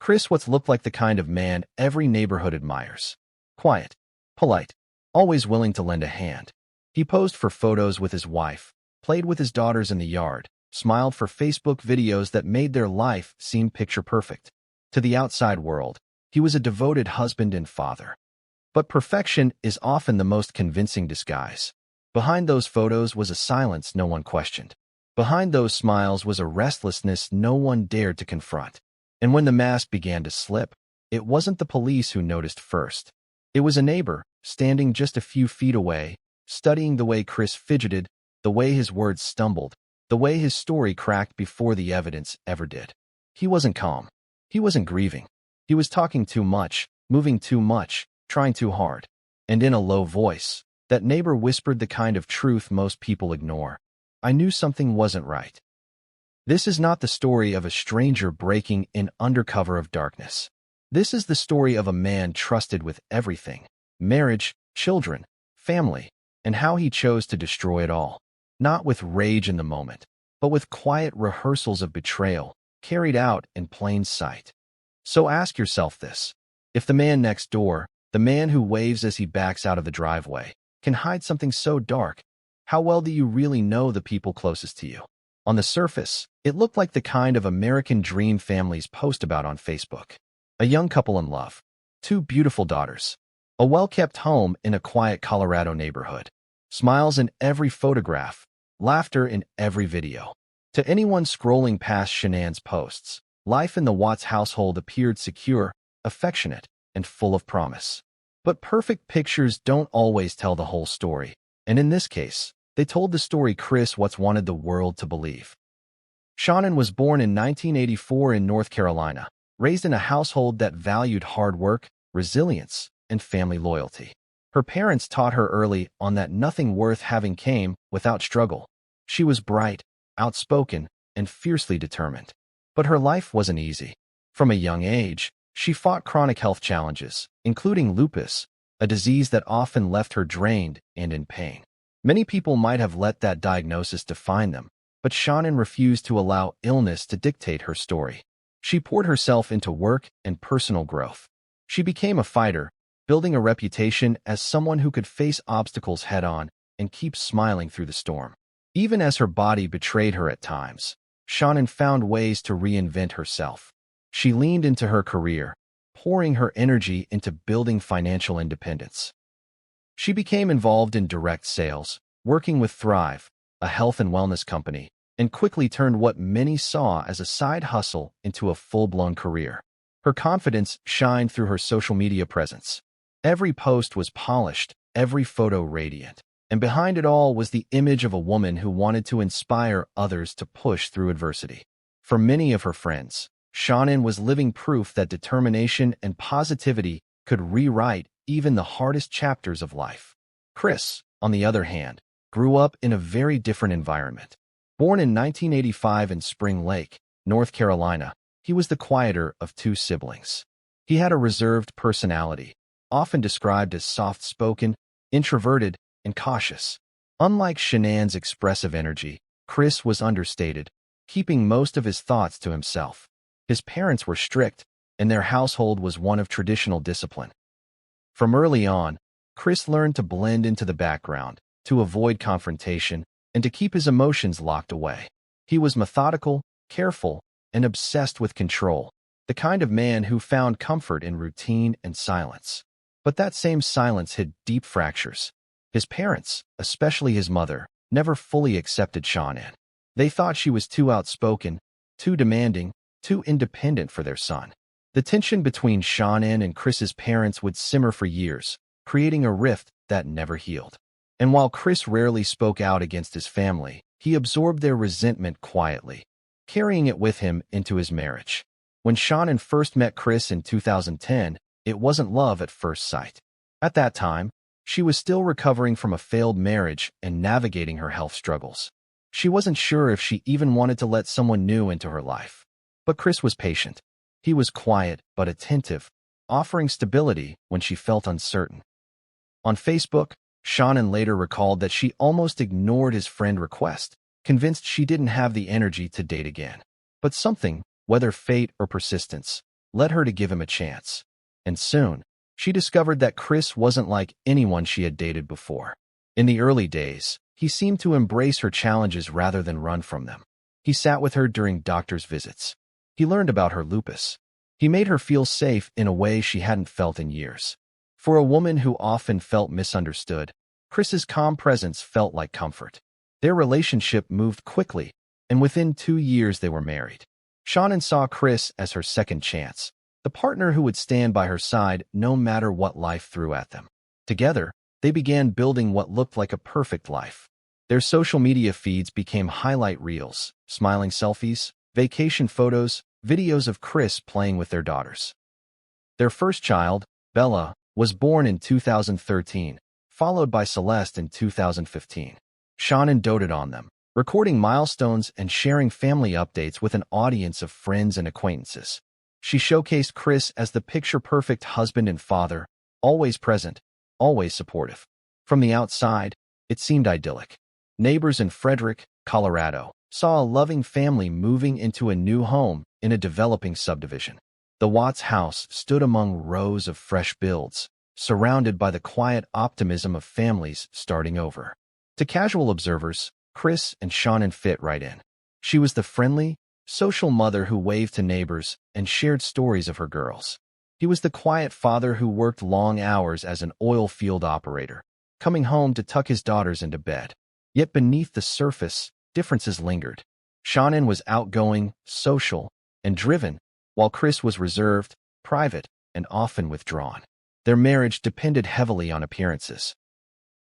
Chris what looked like the kind of man every neighborhood admires. Quiet, polite, always willing to lend a hand. He posed for photos with his wife, played with his daughters in the yard, smiled for Facebook videos that made their life seem picture perfect. To the outside world, he was a devoted husband and father. But perfection is often the most convincing disguise. Behind those photos was a silence no one questioned. Behind those smiles was a restlessness no one dared to confront. And when the mask began to slip, it wasn't the police who noticed first. It was a neighbor, standing just a few feet away, studying the way Chris fidgeted, the way his words stumbled, the way his story cracked before the evidence ever did. He wasn't calm. He wasn't grieving. He was talking too much, moving too much, trying too hard. And in a low voice, that neighbor whispered the kind of truth most people ignore. I knew something wasn't right. This is not the story of a stranger breaking in under cover of darkness. This is the story of a man trusted with everything: marriage, children, family, and how he chose to destroy it all. Not with rage in the moment, but with quiet rehearsals of betrayal, carried out in plain sight. So ask yourself this. If the man next door, the man who waves as he backs out of the driveway, can hide something so dark, how well do you really know the people closest to you? On the surface, it looked like the kind of American dream families post about on Facebook. A young couple in love, two beautiful daughters, a well-kept home in a quiet Colorado neighborhood, smiles in every photograph, laughter in every video. To anyone scrolling past Shanann's posts, life in the Watts household appeared secure, affectionate, and full of promise. But perfect pictures don't always tell the whole story, and in this case, they told the story Chris Watts wanted the world to believe. Shanann was born in 1984 in North Carolina, raised in a household that valued hard work, resilience, and family loyalty. Her parents taught her early on that nothing worth having came without struggle. She was bright, outspoken, and fiercely determined. But her life wasn't easy. From a young age, she fought chronic health challenges, including lupus, a disease that often left her drained and in pain. Many people might have let that diagnosis define them, but Shanann refused to allow illness to dictate her story. She poured herself into work and personal growth. She became a fighter, building a reputation as someone who could face obstacles head-on and keep smiling through the storm. Even as her body betrayed her at times, Shanann found ways to reinvent herself. She leaned into her career, pouring her energy into building financial independence. She became involved in direct sales, working with Thrive, a health and wellness company, and quickly turned what many saw as a side hustle into a full-blown career. Her confidence shined through her social media presence. Every post was polished, every photo radiant, and behind it all was the image of a woman who wanted to inspire others to push through adversity. For many of her friends, Shanann was living proof that determination and positivity could rewrite even the hardest chapters of life. Chris, on the other hand, grew up in a very different environment. Born in 1985 in Spring Lake, North Carolina, he was the quieter of two siblings. He had a reserved personality, often described as soft-spoken, introverted, and cautious. Unlike Shanann's expressive energy, Chris was understated, keeping most of his thoughts to himself. His parents were strict, and their household was one of traditional discipline. From early on, Chris learned to blend into the background, to avoid confrontation, and to keep his emotions locked away. He was methodical, careful, and obsessed with control, the kind of man who found comfort in routine and silence. But that same silence hid deep fractures. His parents, especially his mother, never fully accepted Shanann. They thought she was too outspoken, too demanding, too independent for their son. The tension between Shanann and Chris's parents would simmer for years, creating a rift that never healed. And while Chris rarely spoke out against his family, he absorbed their resentment quietly, carrying it with him into his marriage. When Shanann first met Chris in 2010, it wasn't love at first sight. At that time, she was still recovering from a failed marriage and navigating her health struggles. She wasn't sure if she even wanted to let someone new into her life. But Chris was patient. He was quiet but attentive, offering stability when she felt uncertain. On Facebook, Shanann later recalled that she almost ignored his friend request, convinced she didn't have the energy to date again. But something, whether fate or persistence, led her to give him a chance. And soon, she discovered that Chris wasn't like anyone she had dated before. In the early days, he seemed to embrace her challenges rather than run from them. He sat with her during doctor's visits. He learned about her lupus. He made her feel safe in a way she hadn't felt in years. For a woman who often felt misunderstood, Chris's calm presence felt like comfort. Their relationship moved quickly, and within 2 years they were married. Shanann saw Chris as her second chance, the partner who would stand by her side no matter what life threw at them. Together, they began building what looked like a perfect life. Their social media feeds became highlight reels, smiling selfies, vacation photos, videos of Chris playing with their daughters. Their first child, Bella, was born in 2013, followed by Celeste in 2015. Shanann doted on them, recording milestones and sharing family updates with an audience of friends and acquaintances. She showcased Chris as the picture-perfect husband and father, always present, always supportive. From the outside, it seemed idyllic. Neighbors in Frederick, Colorado, saw a loving family moving into a new home in a developing subdivision. The Watts house stood among rows of fresh builds, surrounded by the quiet optimism of families starting over. To casual observers, Chris and Shanann fit right in. She was the friendly, social mother who waved to neighbors and shared stories of her girls. He was the quiet father who worked long hours as an oil field operator, coming home to tuck his daughters into bed. Yet beneath the surface, differences lingered. Shanann was outgoing, social, and driven, while Chris was reserved, private, and often withdrawn. Their marriage depended heavily on appearances.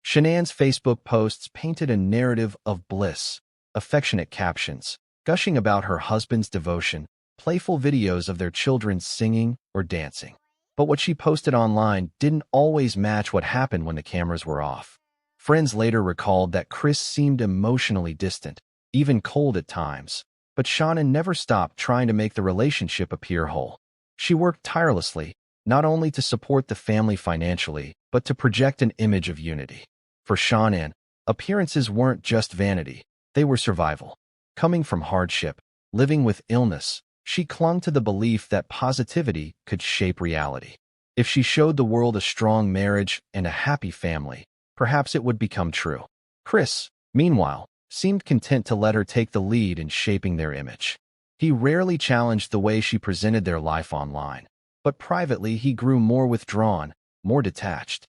Shanann's Facebook posts painted a narrative of bliss, affectionate captions, gushing about her husband's devotion, playful videos of their children singing or dancing. But what she posted online didn't always match what happened when the cameras were off. Friends later recalled that Chris seemed emotionally distant, even cold at times, but Shanann never stopped trying to make the relationship appear whole. She worked tirelessly, not only to support the family financially, but to project an image of unity. For Shanann, appearances weren't just vanity, they were survival. Coming from hardship, living with illness, she clung to the belief that positivity could shape reality. If she showed the world a strong marriage and a happy family, perhaps it would become true. Chris, meanwhile, seemed content to let her take the lead in shaping their image. He rarely challenged the way she presented their life online, but privately he grew more withdrawn, more detached.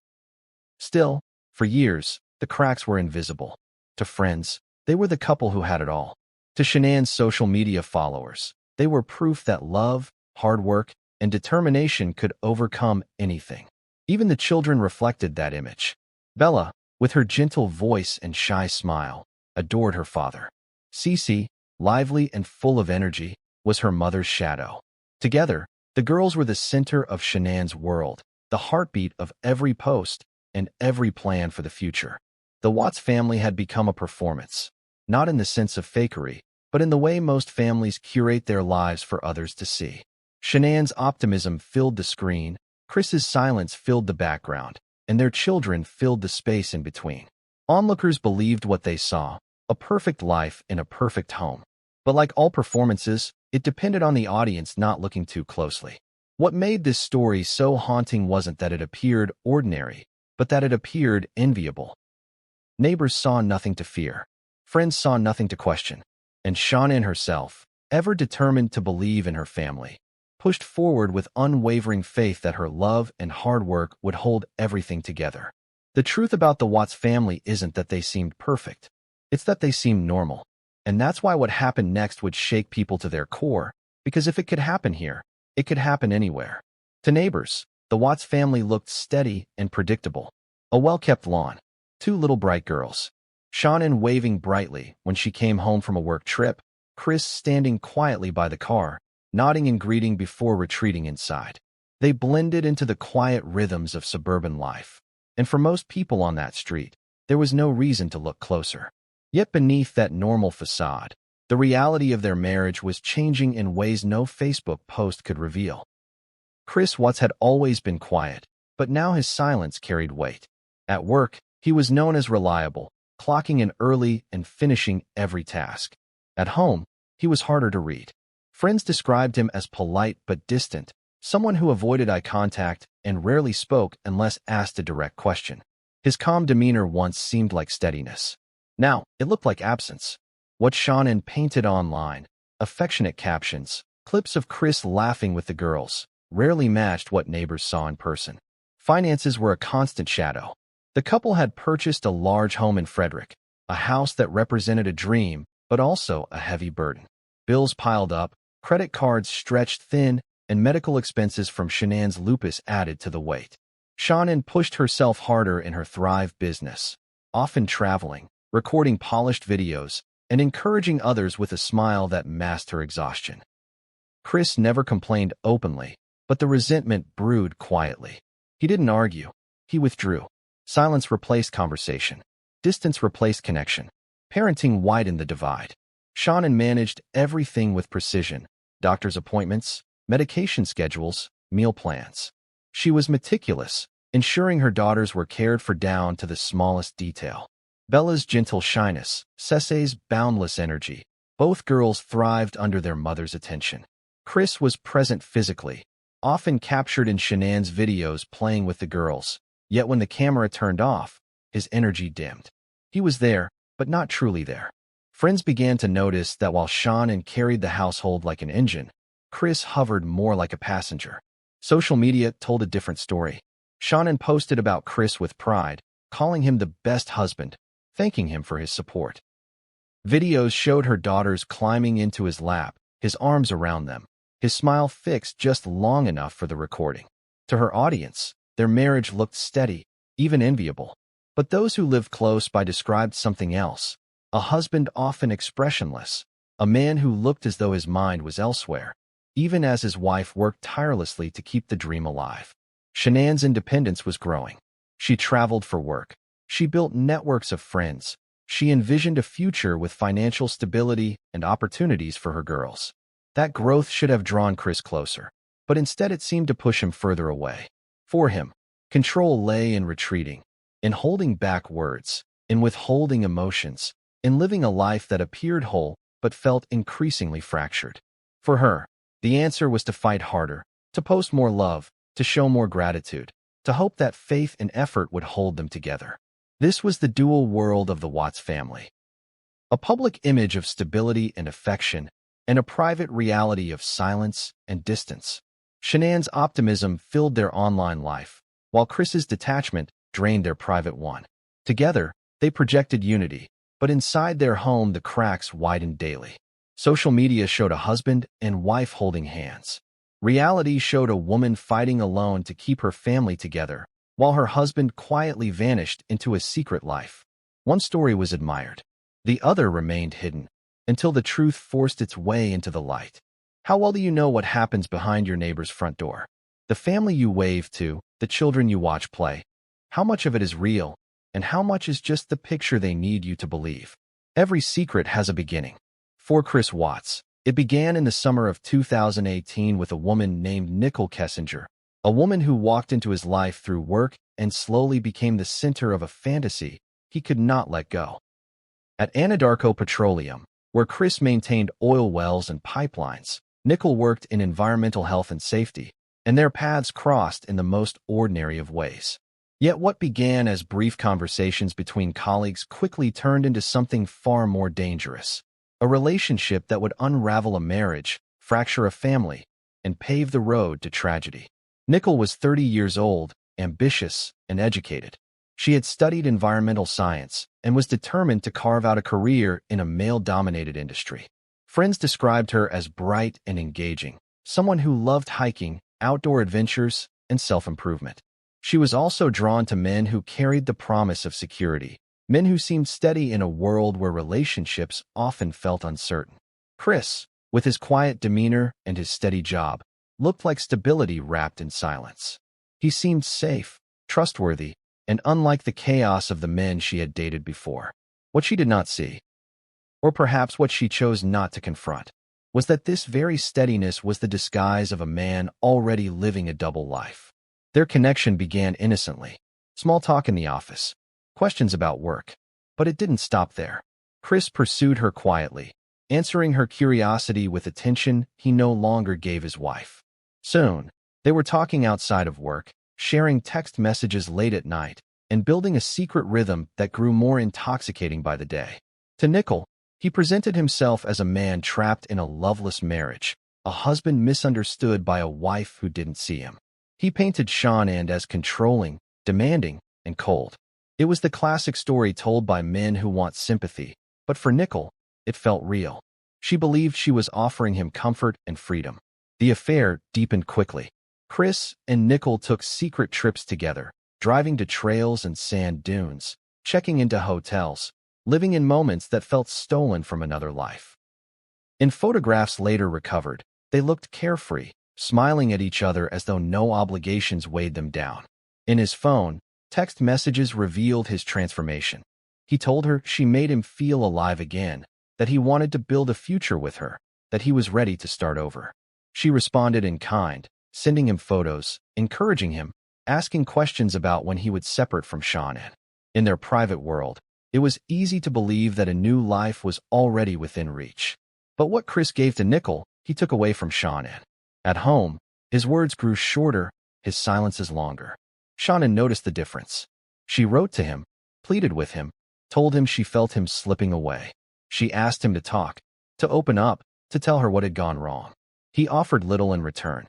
Still, for years, the cracks were invisible. To friends, they were the couple who had it all. To Shanann's social media followers, they were proof that love, hard work, and determination could overcome anything. Even the children reflected that image. Bella, with her gentle voice and shy smile, adored her father. Cece, lively and full of energy, was her mother's shadow. Together, the girls were the center of Shanann's world, the heartbeat of every post and every plan for the future. The Watts family had become a performance, not in the sense of fakery, but in the way most families curate their lives for others to see. Shanann's optimism filled the screen, Chris's silence filled the background, and their children filled the space in between. Onlookers believed what they saw, a perfect life in a perfect home. But like all performances, it depended on the audience not looking too closely. What made this story so haunting wasn't that it appeared ordinary, but that it appeared enviable. Neighbors saw nothing to fear. Friends saw nothing to question. And Shanann herself, ever determined to believe in her family, pushed forward with unwavering faith that her love and hard work would hold everything together. The truth about the Watts family isn't that they seemed perfect. It's that they seemed normal. And that's why what happened next would shake people to their core, because if it could happen here, it could happen anywhere. To neighbors, the Watts family looked steady and predictable. A well-kept lawn, 2 little bright girls. Shanann waving brightly when she came home from a work trip, Chris standing quietly by the car, nodding in greeting before retreating inside. They blended into the quiet rhythms of suburban life. And for most people on that street, there was no reason to look closer. Yet beneath that normal facade, the reality of their marriage was changing in ways no Facebook post could reveal. Chris Watts had always been quiet, but now his silence carried weight. At work, he was known as reliable, clocking in early and finishing every task. At home, he was harder to read. Friends described him as polite but distant, someone who avoided eye contact and rarely spoke unless asked a direct question. His calm demeanor once seemed like steadiness. Now, it looked like absence. What Shanann painted online, affectionate captions, clips of Chris laughing with the girls, rarely matched what neighbors saw in person. Finances were a constant shadow. The couple had purchased a large home in Frederick, a house that represented a dream, but also a heavy burden. Bills piled up, credit cards stretched thin, and medical expenses from Shanann's lupus added to the weight. Shanann pushed herself harder in her Thrive business, often traveling, recording polished videos, and encouraging others with a smile that masked her exhaustion. Chris never complained openly, but the resentment brewed quietly. He didn't argue. He withdrew. Silence replaced conversation. Distance replaced connection. Parenting widened the divide. Shanann managed everything with precision: doctor's appointments, medication schedules, meal plans. She was meticulous, ensuring her daughters were cared for down to the smallest detail. Bella's gentle shyness, Cece's boundless energy. Both girls thrived under their mother's attention. Chris was present physically, often captured in Shanann's videos playing with the girls, yet when the camera turned off, his energy dimmed. He was there, but not truly there. Friends began to notice that while Shanann carried the household like an engine, Chris hovered more like a passenger. Social media told a different story. Shanann posted about Chris with pride, calling him the best husband, thanking him for his support. Videos showed her daughters climbing into his lap, his arms around them, his smile fixed just long enough for the recording. To her audience, their marriage looked steady, even enviable. But those who lived close by described something else: a husband often expressionless, a man who looked as though his mind was elsewhere, even as his wife worked tirelessly to keep the dream alive. Shanann's independence was growing. She traveled for work. She built networks of friends. She envisioned a future with financial stability and opportunities for her girls. That growth should have drawn Chris closer, but instead it seemed to push him further away. For him, control lay in retreating, in holding back words, in withholding emotions, in living a life that appeared whole but felt increasingly fractured. For her, the answer was to fight harder, to post more love, to show more gratitude, to hope that faith and effort would hold them together. This was the dual world of the Watts family. A public image of stability and affection, and a private reality of silence and distance. Shanann's optimism filled their online life, while Chris's detachment drained their private one. Together, they projected unity, but inside their home the cracks widened daily. Social media showed a husband and wife holding hands. Reality showed a woman fighting alone to keep her family together, while her husband quietly vanished into a secret life. One story was admired. The other remained hidden, until the truth forced its way into the light. How well do you know what happens behind your neighbor's front door? The family you wave to, the children you watch play. How much of it is real, and how much is just the picture they need you to believe? Every secret has a beginning. For Chris Watts, it began in the summer of 2018 with a woman named Nicole Kessinger, a woman who walked into his life through work and slowly became the center of a fantasy he could not let go. At Anadarko Petroleum, where Chris maintained oil wells and pipelines, Nicole worked in environmental health and safety, and their paths crossed in the most ordinary of ways. Yet what began as brief conversations between colleagues quickly turned into something far more dangerous. A relationship that would unravel a marriage, fracture a family, and pave the road to tragedy. Nicole was 30 years old, ambitious, and educated. She had studied environmental science and was determined to carve out a career in a male-dominated industry. Friends described her as bright and engaging, someone who loved hiking, outdoor adventures, and self-improvement. She was also drawn to men who carried the promise of security, men who seemed steady in a world where relationships often felt uncertain. Chris, with his quiet demeanor and his steady job, looked like stability wrapped in silence. He seemed safe, trustworthy, and unlike the chaos of the men she had dated before. What she did not see, or perhaps what she chose not to confront, was that this very steadiness was the disguise of a man already living a double life. Their connection began innocently. Small talk in the office, questions about work. But it didn't stop there. Chris pursued her quietly, answering her curiosity with attention he no longer gave his wife. Soon, they were talking outside of work, sharing text messages late at night, and building a secret rhythm that grew more intoxicating by the day. To Nickel, he presented himself as a man trapped in a loveless marriage, a husband misunderstood by a wife who didn't see him. He painted Shanann as controlling, demanding, and cold. It was the classic story told by men who want sympathy, but for Nickel, it felt real. She believed she was offering him comfort and freedom. The affair deepened quickly. Chris and Nickel took secret trips together, driving to trails and sand dunes, checking into hotels, living in moments that felt stolen from another life. In photographs later recovered, they looked carefree, smiling at each other as though no obligations weighed them down. In his phone, text messages revealed his transformation. He told her she made him feel alive again, that he wanted to build a future with her, that he was ready to start over. She responded in kind, sending him photos, encouraging him, asking questions about when he would separate from Shanann. In their private world, it was easy to believe that a new life was already within reach. But what Chris gave to Nickel, he took away from Shanann. At home, his words grew shorter, his silences longer. Shanann noticed the difference. She wrote to him, pleaded with him, told him she felt him slipping away. She asked him to talk, to open up, to tell her what had gone wrong. He offered little in return.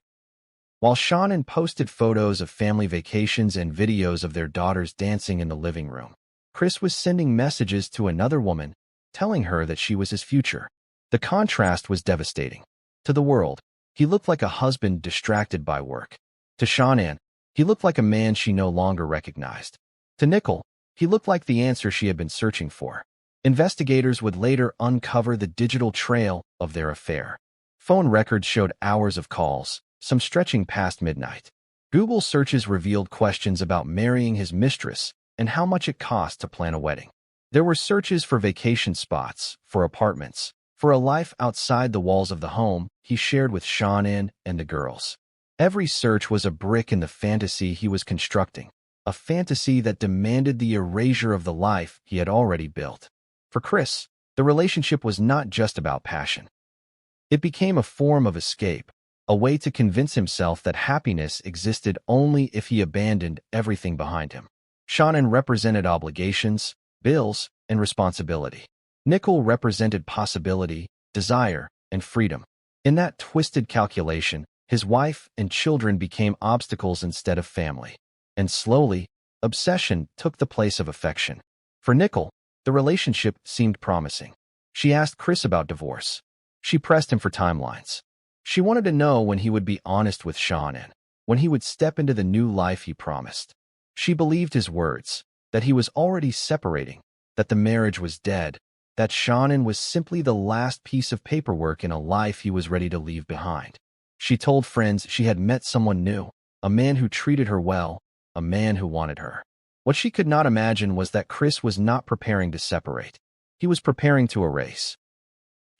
While Shanann posted photos of family vacations and videos of their daughters dancing in the living room, Chris was sending messages to another woman, telling her that she was his future. The contrast was devastating. To the world, he looked like a husband distracted by work. To Shanann, he looked like a man she no longer recognized. To Nickel, he looked like the answer she had been searching for. Investigators would later uncover the digital trail of their affair. Phone records showed hours of calls, some stretching past midnight. Google searches revealed questions about marrying his mistress and how much it cost to plan a wedding. There were searches for vacation spots, for apartments, for a life outside the walls of the home he shared with Shanann and the girls. Every search was a brick in the fantasy he was constructing, a fantasy that demanded the erasure of the life he had already built. For Chris, the relationship was not just about passion. It became a form of escape, a way to convince himself that happiness existed only if he abandoned everything behind him. Shanann represented obligations, bills, and responsibility. Nickel represented possibility, desire, and freedom. In that twisted calculation, his wife and children became obstacles instead of family. And slowly, obsession took the place of affection. For Nickel, the relationship seemed promising. She asked Chris about divorce. She pressed him for timelines. She wanted to know when he would be honest with Shanann, when he would step into the new life he promised. She believed his words, that he was already separating, that the marriage was dead, that Shanann was simply the last piece of paperwork in a life he was ready to leave behind. She told friends she had met someone new, a man who treated her well, a man who wanted her. What she could not imagine was that Chris was not preparing to separate. He was preparing to erase.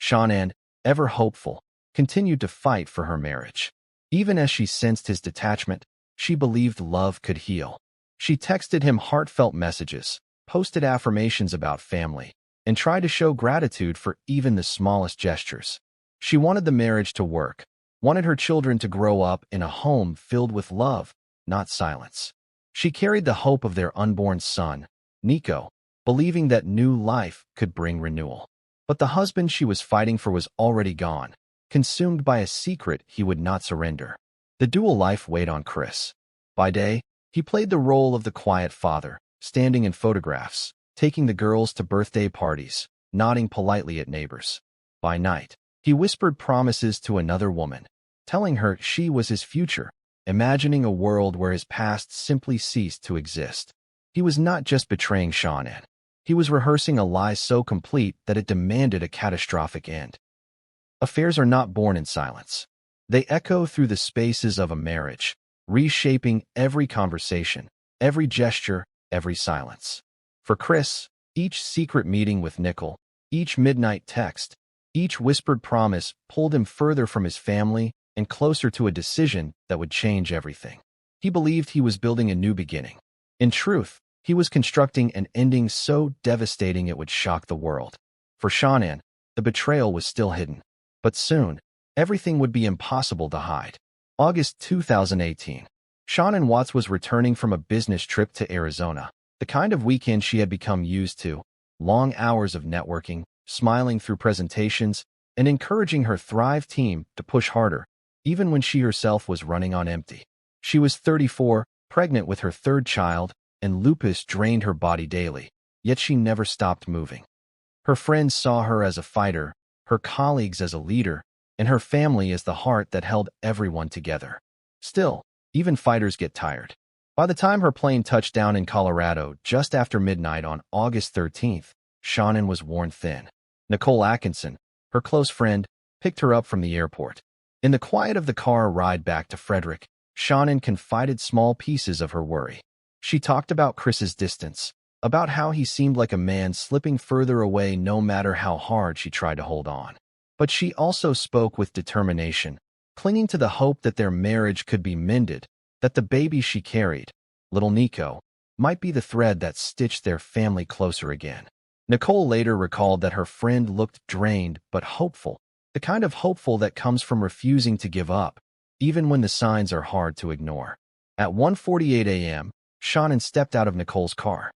Shanann, ever hopeful, continued to fight for her marriage. Even as she sensed his detachment, she believed love could heal. She texted him heartfelt messages, posted affirmations about family, and tried to show gratitude for even the smallest gestures. She wanted the marriage to work, wanted her children to grow up in a home filled with love, not silence. She carried the hope of their unborn son, Nico, believing that new life could bring renewal. But the husband she was fighting for was already gone, consumed by a secret he would not surrender. The dual life weighed on Chris. By day, he played the role of the quiet father, standing in photographs, taking the girls to birthday parties, nodding politely at neighbors. By night, he whispered promises to another woman, telling her she was his future, imagining a world where his past simply ceased to exist. He was not just betraying Shanann. He was rehearsing a lie so complete that it demanded a catastrophic end. Affairs are not born in silence. They echo through the spaces of a marriage, reshaping every conversation, every gesture, every silence. For Chris, each secret meeting with Nickel, each midnight text, each whispered promise pulled him further from his family and closer to a decision that would change everything. He believed he was building a new beginning. In truth, he was constructing an ending so devastating it would shock the world. For Shanann, the betrayal was still hidden. But soon, everything would be impossible to hide. August 2018. Shanann Watts was returning from a business trip to Arizona, the kind of weekend she had become used to. Long hours of networking, smiling through presentations, and encouraging her Thrive team to push harder, even when she herself was running on empty. She was 34, pregnant with her third child, and lupus drained her body daily, yet she never stopped moving. Her friends saw her as a fighter, her colleagues as a leader, and her family as the heart that held everyone together. Still, even fighters get tired. By the time her plane touched down in Colorado just after midnight on August 13th, Shanann was worn thin. Nicole Atkinson, her close friend, picked her up from the airport. In the quiet of the car ride back to Frederick, Shanann confided small pieces of her worry. She talked about Chris's distance, about how he seemed like a man slipping further away no matter how hard she tried to hold on. But she also spoke with determination, clinging to the hope that their marriage could be mended, that the baby she carried, little Nico, might be the thread that stitched their family closer again. Nicole later recalled that her friend looked drained but hopeful, the kind of hopeful that comes from refusing to give up, even when the signs are hard to ignore. At 1:48 a.m., Shanann stepped out of Nicole's car.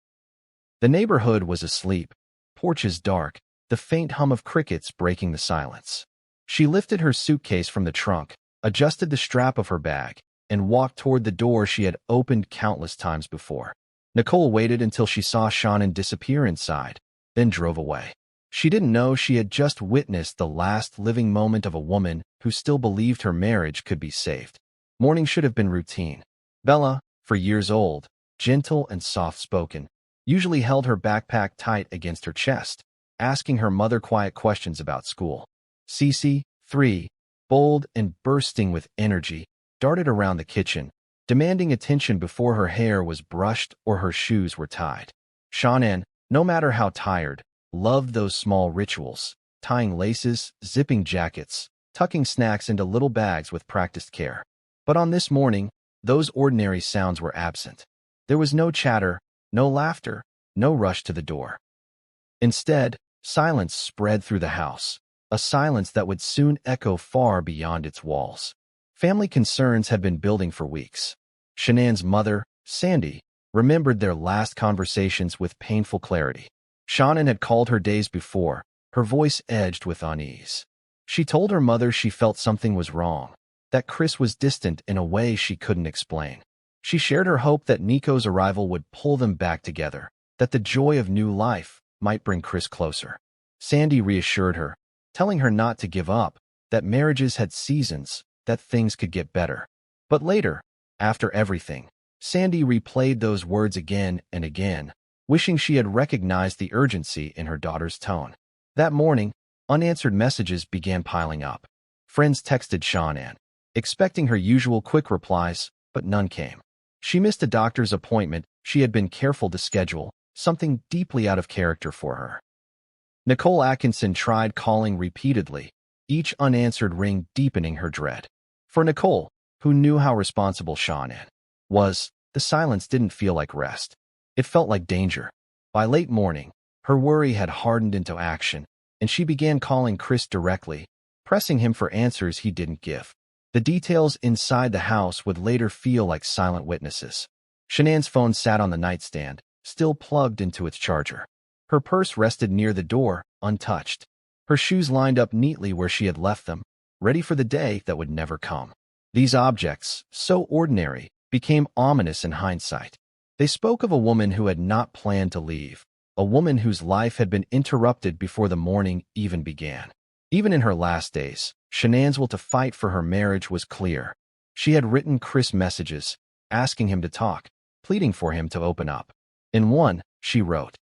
The neighborhood was asleep, porches dark, the faint hum of crickets breaking the silence. She lifted her suitcase from the trunk, adjusted the strap of her bag, and walked toward the door she had opened countless times before. Nicole waited until she saw Shanann disappear inside, then drove away. She didn't know she had just witnessed the last living moment of a woman who still believed her marriage could be saved. Morning should have been routine. Bella, for years old, gentle and soft-spoken, usually held her backpack tight against her chest, asking her mother quiet questions about school. Cece, 3, bold and bursting with energy, darted around the kitchen, demanding attention before her hair was brushed or her shoes were tied. Shanann, no matter how tired, loved those small rituals, tying laces, zipping jackets, tucking snacks into little bags with practiced care. But on this morning, those ordinary sounds were absent. There was no chatter, no laughter, no rush to the door. Instead, silence spread through the house, a silence that would soon echo far beyond its walls. Family concerns had been building for weeks. Shanann's mother, Sandy, remembered their last conversations with painful clarity. Shanann had called her days before, her voice edged with unease. She told her mother she felt something was wrong, that Chris was distant in a way she couldn't explain. She shared her hope that Nico's arrival would pull them back together, that the joy of new life might bring Chris closer. Sandy reassured her, telling her not to give up, that marriages had seasons, that things could get better. But later, after everything, Sandy replayed those words again and again, wishing she had recognized the urgency in her daughter's tone. That morning, unanswered messages began piling up. Friends texted Shanann, expecting her usual quick replies, but none came. She missed a doctor's appointment she had been careful to schedule, something deeply out of character for her. Nicole Atkinson tried calling repeatedly, each unanswered ring deepening her dread. For Nicole, who knew how responsible Shanann was, the silence didn't feel like rest. It felt like danger. By late morning, her worry had hardened into action, and she began calling Chris directly, pressing him for answers he didn't give. The details inside the house would later feel like silent witnesses. Shanann's phone sat on the nightstand, still plugged into its charger. Her purse rested near the door, untouched. Her shoes lined up neatly where she had left them, ready for the day that would never come. These objects, so ordinary, became ominous in hindsight. They spoke of a woman who had not planned to leave, a woman whose life had been interrupted before the morning even began. Even in her last days, Shanann's will to fight for her marriage was clear. She had written Chris messages, asking him to talk, pleading for him to open up. In one, she wrote,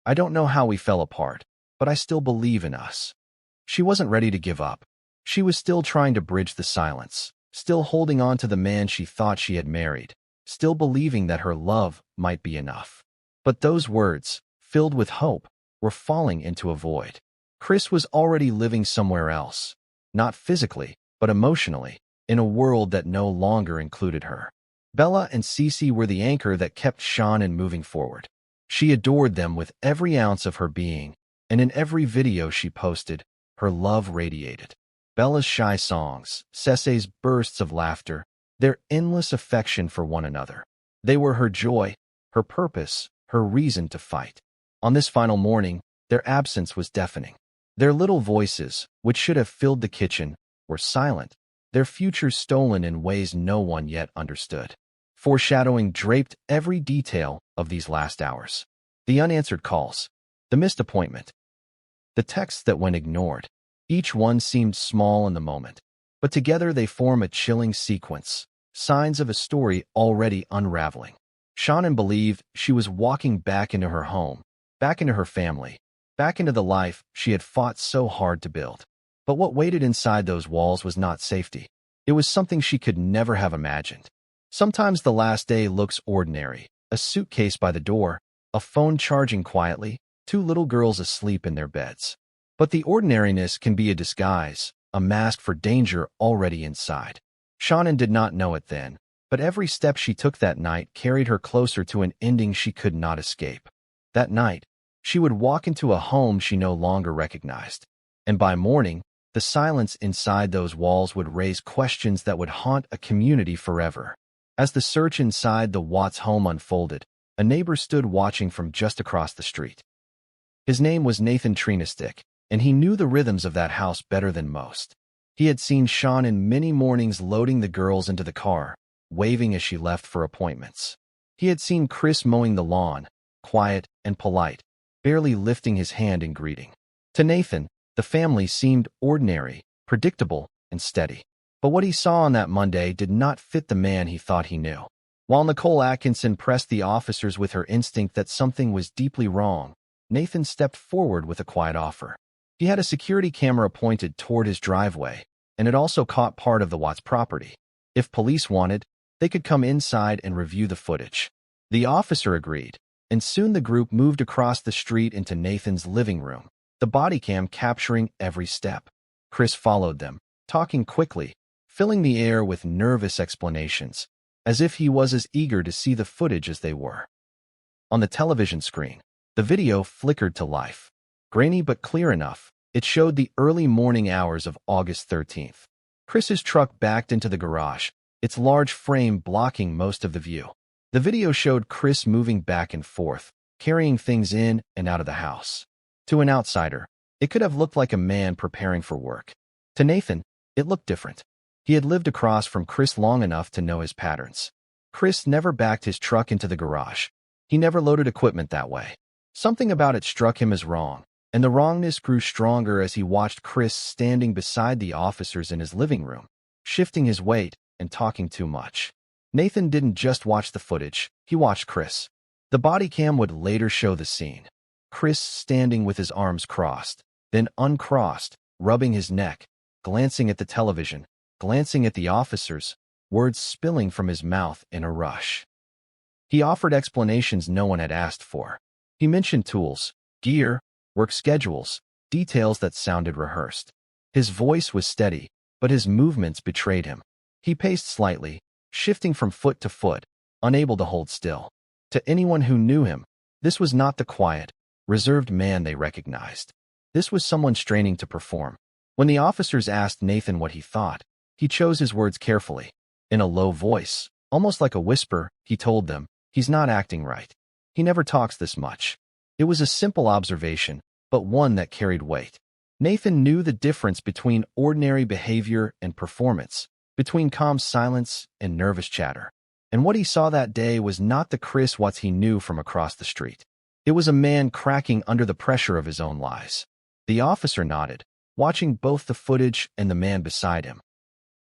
"I don't know how we fell apart, but I still believe in us." She wasn't ready to give up. She was still trying to bridge the silence, still holding on to the man she thought she had married, still believing that her love might be enough. But those words, filled with hope, were falling into a void. Chris was already living somewhere else, not physically, but emotionally, in a world that no longer included her. Bella and Cece were the anchor that kept Shanann moving forward. She adored them with every ounce of her being, and in every video she posted, her love radiated. Bella's shy songs, Cece's bursts of laughter, their endless affection for one another. They were her joy, her purpose, her reason to fight. On this final morning, their absence was deafening. Their little voices, which should have filled the kitchen, were silent, their futures stolen in ways no one yet understood. Foreshadowing draped every detail of these last hours. The unanswered calls, the missed appointment, the texts that went ignored. Each one seemed small in the moment, but together they form a chilling sequence, signs of a story already unraveling. Shanann believed she was walking back into her home, back into her family, back into the life she had fought so hard to build. But what waited inside those walls was not safety. It was something she could never have imagined. Sometimes the last day looks ordinary, a suitcase by the door, a phone charging quietly, two little girls asleep in their beds. But the ordinariness can be a disguise, a mask for danger already inside. Shanann did not know it then, but every step she took that night carried her closer to an ending she could not escape. That night, she would walk into a home she no longer recognized. And by morning, the silence inside those walls would raise questions that would haunt a community forever. As the search inside the Watts home unfolded, a neighbor stood watching from just across the street. His name was Nathan Trinastich, and he knew the rhythms of that house better than most. He had seen Shanann many mornings loading the girls into the car, waving as she left for appointments. He had seen Chris mowing the lawn, quiet and polite, barely lifting his hand in greeting. To Nathan, the family seemed ordinary, predictable, and steady. But what he saw on that Monday did not fit the man he thought he knew. While Nicole Atkinson pressed the officers with her instinct that something was deeply wrong, Nathan stepped forward with a quiet offer. He had a security camera pointed toward his driveway, and it also caught part of the Watts property. If police wanted, they could come inside and review the footage. The officer agreed, and soon the group moved across the street into Nathan's living room, the body cam capturing every step. Chris followed them, talking quickly, filling the air with nervous explanations, as if he was as eager to see the footage as they were. On the television screen, the video flickered to life. Grainy but clear enough, it showed the early morning hours of August 13th. Chris's truck backed into the garage, its large frame blocking most of the view. The video showed Chris moving back and forth, carrying things in and out of the house. To an outsider, it could have looked like a man preparing for work. To Nathan, it looked different. He had lived across from Chris long enough to know his patterns. Chris never backed his truck into the garage. He never loaded equipment that way. Something about it struck him as wrong, and the wrongness grew stronger as he watched Chris standing beside the officers in his living room, shifting his weight and talking too much. Nathan didn't just watch the footage, he watched Chris. The body cam would later show the scene. Chris standing with his arms crossed, then uncrossed, rubbing his neck, glancing at the television, glancing at the officers, words spilling from his mouth in a rush. He offered explanations no one had asked for. He mentioned tools, gear, work schedules, details that sounded rehearsed. His voice was steady, but his movements betrayed him. He paced slightly, shifting from foot to foot, unable to hold still. To anyone who knew him, this was not the quiet, reserved man they recognized. This was someone straining to perform. When the officers asked Nathan what he thought, he chose his words carefully. In a low voice, almost like a whisper, he told them, "He's not acting right. He never talks this much." It was a simple observation, but one that carried weight. Nathan knew the difference between ordinary behavior and performance, between calm silence and nervous chatter. And what he saw that day was not the Chris Watts he knew from across the street. It was a man cracking under the pressure of his own lies. The officer nodded, watching both the footage and the man beside him.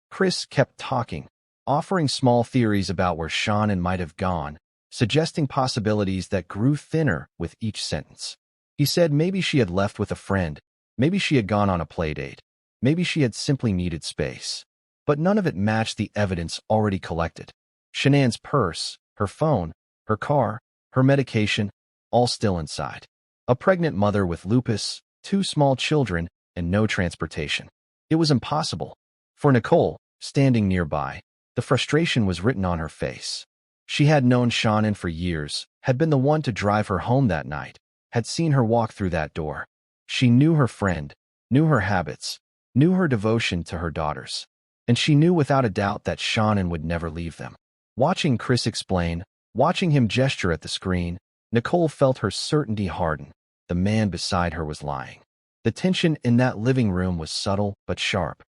Chris kept talking, offering small theories about where Shanann might have gone, suggesting possibilities that grew thinner with each sentence. He said maybe she had left with a friend, maybe she had gone on a playdate, maybe she had simply needed space. But none of it matched the evidence already collected. Shanann's purse, her phone, her car, her medication, all still inside. A pregnant mother with lupus, 2 small children, and no transportation. It was impossible. For Nicole, standing nearby, the frustration was written on her face. She had known Shanann for years, had been the one to drive her home that night, had seen her walk through that door. She knew her friend, knew her habits, knew her devotion to her daughters. And she knew without a doubt that Shanann would never leave them. Watching Chris explain, watching him gesture at the screen, Nicole felt her certainty harden. The man beside her was lying. The tension in that living room was subtle but sharp.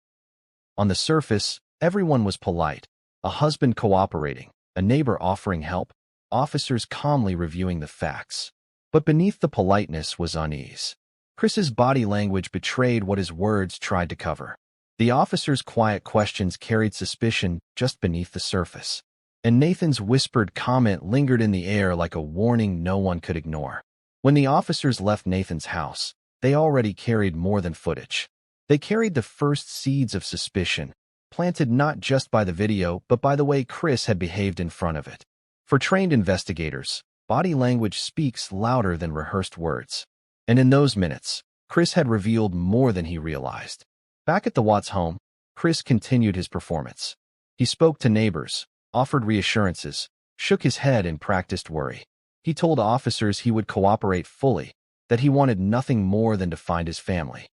On the surface, everyone was polite. A husband cooperating, a neighbor offering help, officers calmly reviewing the facts. But beneath the politeness was unease. Chris's body language betrayed what his words tried to cover. The officer's quiet questions carried suspicion just beneath the surface. And Nathan's whispered comment lingered in the air like a warning no one could ignore. When the officers left Nathan's house, they already carried more than footage. They carried the first seeds of suspicion, planted not just by the video but by the way Chris had behaved in front of it. For trained investigators, body language speaks louder than rehearsed words. And in those minutes, Chris had revealed more than he realized. Back at the Watts home, Chris continued his performance. He spoke to neighbors, offered reassurances, shook his head and practiced worry. He told officers he would cooperate fully, that he wanted nothing more than to find his family.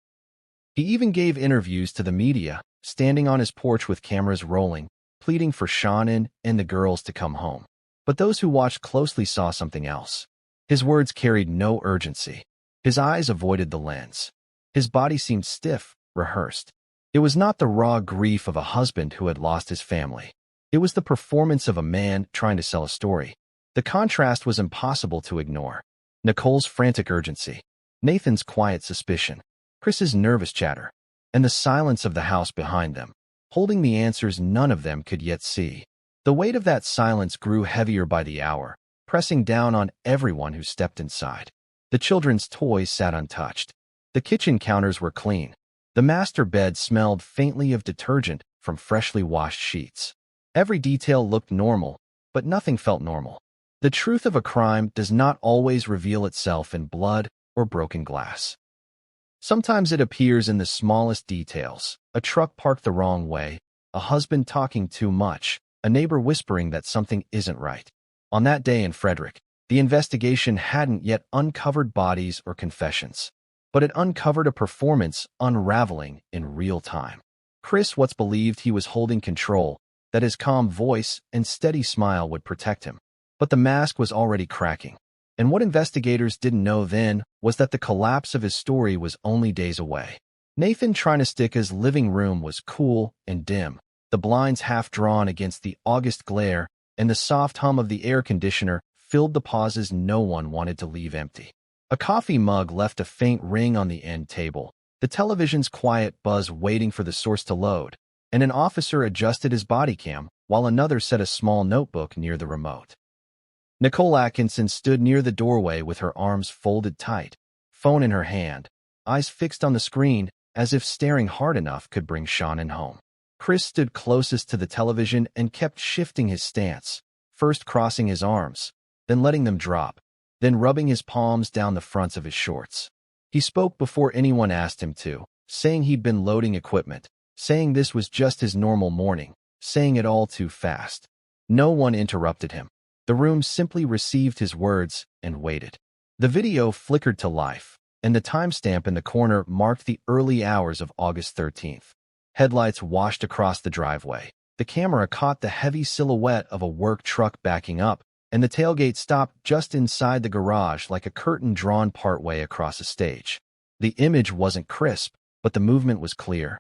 He even gave interviews to the media, standing on his porch with cameras rolling, pleading for Shanann and the girls to come home. But those who watched closely saw something else. His words carried no urgency. His eyes avoided the lens. His body seemed stiff, rehearsed. It was not the raw grief of a husband who had lost his family. It was the performance of a man trying to sell a story. The contrast was impossible to ignore. Nicole's frantic urgency, Nathan's quiet suspicion, Chris's nervous chatter, and the silence of the house behind them, holding the answers none of them could yet see. The weight of that silence grew heavier by the hour, pressing down on everyone who stepped inside. The children's toys sat untouched. The kitchen counters were clean. The master bed smelled faintly of detergent from freshly washed sheets. Every detail looked normal, but nothing felt normal. The truth of a crime does not always reveal itself in blood or broken glass. Sometimes it appears in the smallest details: a truck parked the wrong way, a husband talking too much, a neighbor whispering that something isn't right. On that day in Frederick, the investigation hadn't yet uncovered bodies or confessions, but it uncovered a performance unraveling in real time. Chris once believed he was holding control, that his calm voice and steady smile would protect him. But the mask was already cracking. And what investigators didn't know then was that the collapse of his story was only days away. Nathan Trinastich's living room was cool and dim, the blinds half drawn against the August glare, and the soft hum of the air conditioner filled the pauses no one wanted to leave empty. A coffee mug left a faint ring on the end table, the television's quiet buzz waiting for the source to load, and an officer adjusted his body cam while another set a small notebook near the remote. Nicole Atkinson stood near the doorway with her arms folded tight, phone in her hand, eyes fixed on the screen as if staring hard enough could bring Shanann home. Chris stood closest to the television and kept shifting his stance, first crossing his arms, then letting them drop, then rubbing his palms down the fronts of his shorts. He spoke before anyone asked him to, saying he'd been loading equipment, saying this was just his normal morning, saying it all too fast. No one interrupted him. The room simply received his words and waited. The video flickered to life, and the timestamp in the corner marked the early hours of August 13th. Headlights washed across the driveway. The camera caught the heavy silhouette of a work truck backing up, and the tailgate stopped just inside the garage like a curtain drawn partway across a stage. The image wasn't crisp, but the movement was clear.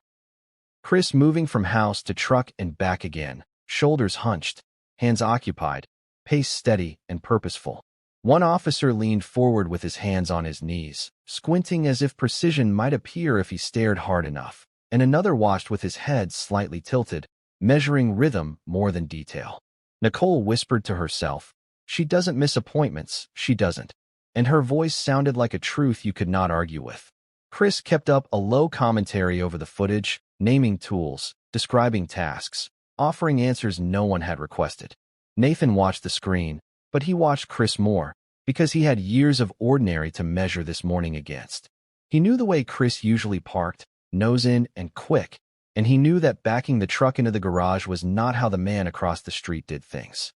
Chris moving from house to truck and back again, shoulders hunched, hands occupied, pace steady and purposeful. One officer leaned forward with his hands on his knees, squinting as if precision might appear if he stared hard enough, and another watched with his head slightly tilted, measuring rhythm more than detail. Nicole whispered to herself, "She doesn't miss appointments, she doesn't." And her voice sounded like a truth you could not argue with. Chris kept up a low commentary over the footage, naming tools, describing tasks, offering answers no one had requested. Nathan watched the screen, but he watched Chris more, because he had years of ordinary to measure this morning against. He knew the way Chris usually parked, nose in and quick, and he knew that backing the truck into the garage was not how the man across the street did things.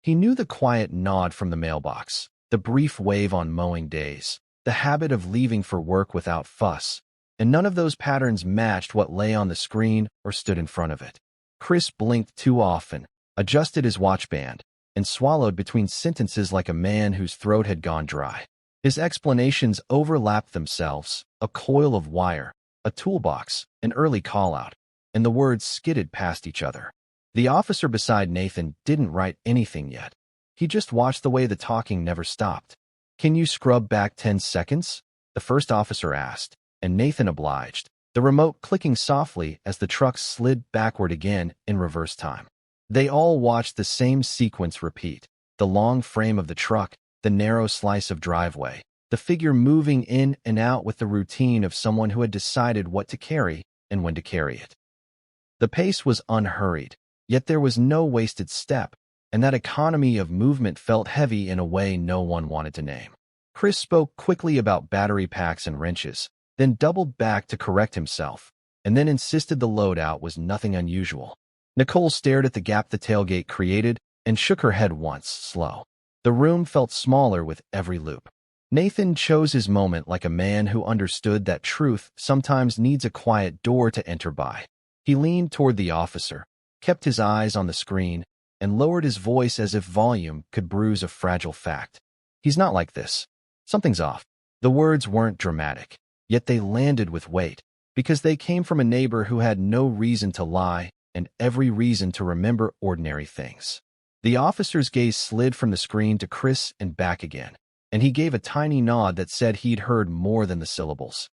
He knew the quiet nod from the mailbox, the brief wave on mowing days, the habit of leaving for work without fuss, and none of those patterns matched what lay on the screen or stood in front of it. Chris blinked too often, adjusted his watch band, and swallowed between sentences like a man whose throat had gone dry. His explanations overlapped themselves: a coil of wire, a toolbox, an early call-out, and the words skidded past each other. The officer beside Nathan didn't write anything yet. He just watched the way the talking never stopped. "Can you scrub back 10 seconds?" the first officer asked, and Nathan obliged, the remote clicking softly as the truck slid backward again in reverse time. They all watched the same sequence repeat: the long frame of the truck, the narrow slice of driveway, the figure moving in and out with the routine of someone who had decided what to carry and when to carry it. The pace was unhurried, yet there was no wasted step, and that economy of movement felt heavy in a way no one wanted to name. Chris spoke quickly about battery packs and wrenches, then doubled back to correct himself, and then insisted the loadout was nothing unusual. Nicole stared at the gap the tailgate created and shook her head once, slow. The room felt smaller with every loop. Nathan chose his moment like a man who understood that truth sometimes needs a quiet door to enter by. He leaned toward the officer, kept his eyes on the screen, and lowered his voice as if volume could bruise a fragile fact. "He's not like this. Something's off." The words weren't dramatic, yet they landed with weight, because they came from a neighbor who had no reason to lie and every reason to remember ordinary things. The officer's gaze slid from the screen to Chris and back again, and he gave a tiny nod that said he'd heard more than the syllables.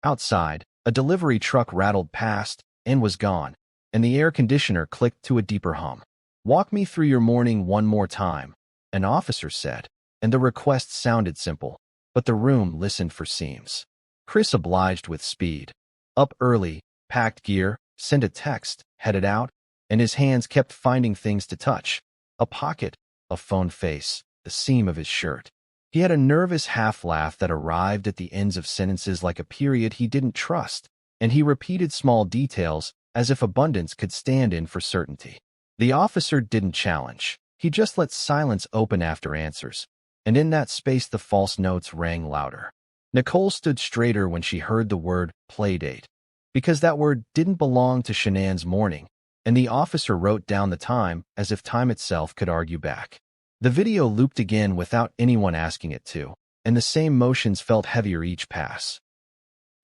Outside, a delivery truck rattled past and was gone, and the air conditioner clicked to a deeper hum. "Walk me through your morning one more time," an officer said, and the request sounded simple, but the room listened for seams. Chris obliged with speed. Up early, packed gear, sent a text, headed out, and his hands kept finding things to touch: a pocket, a phone face, the seam of his shirt. He had a nervous half-laugh that arrived at the ends of sentences like a period he didn't trust, and he repeated small details as if abundance could stand in for certainty. The officer didn't challenge. He just let silence open after answers, and in that space the false notes rang louder. Nicole stood straighter when she heard the word playdate, because that word didn't belong to Shanann's morning, and the officer wrote down the time as if time itself could argue back. The video looped again without anyone asking it to, and the same motions felt heavier each pass.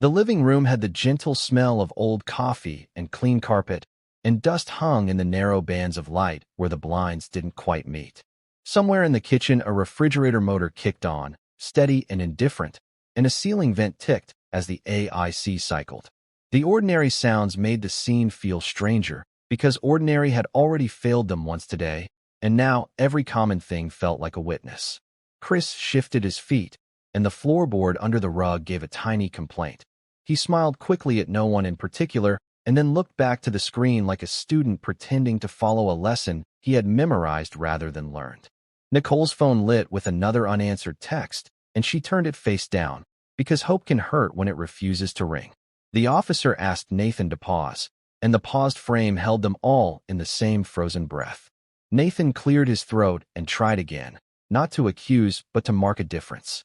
The living room had the gentle smell of old coffee and clean carpet, and dust hung in the narrow bands of light where the blinds didn't quite meet. Somewhere in the kitchen, a refrigerator motor kicked on, steady and indifferent, and a ceiling vent ticked as the AIC cycled. The ordinary sounds made the scene feel stranger, because ordinary had already failed them once today, and now every common thing felt like a witness. Chris shifted his feet, and the floorboard under the rug gave a tiny complaint. He smiled quickly at no one in particular, and then looked back to the screen like a student pretending to follow a lesson he had memorized rather than learned. Nicole's phone lit with another unanswered text, and she turned it face down, because hope can hurt when it refuses to ring. The officer asked Nathan to pause, and the paused frame held them all in the same frozen breath. Nathan cleared his throat and tried again, not to accuse but to mark a difference.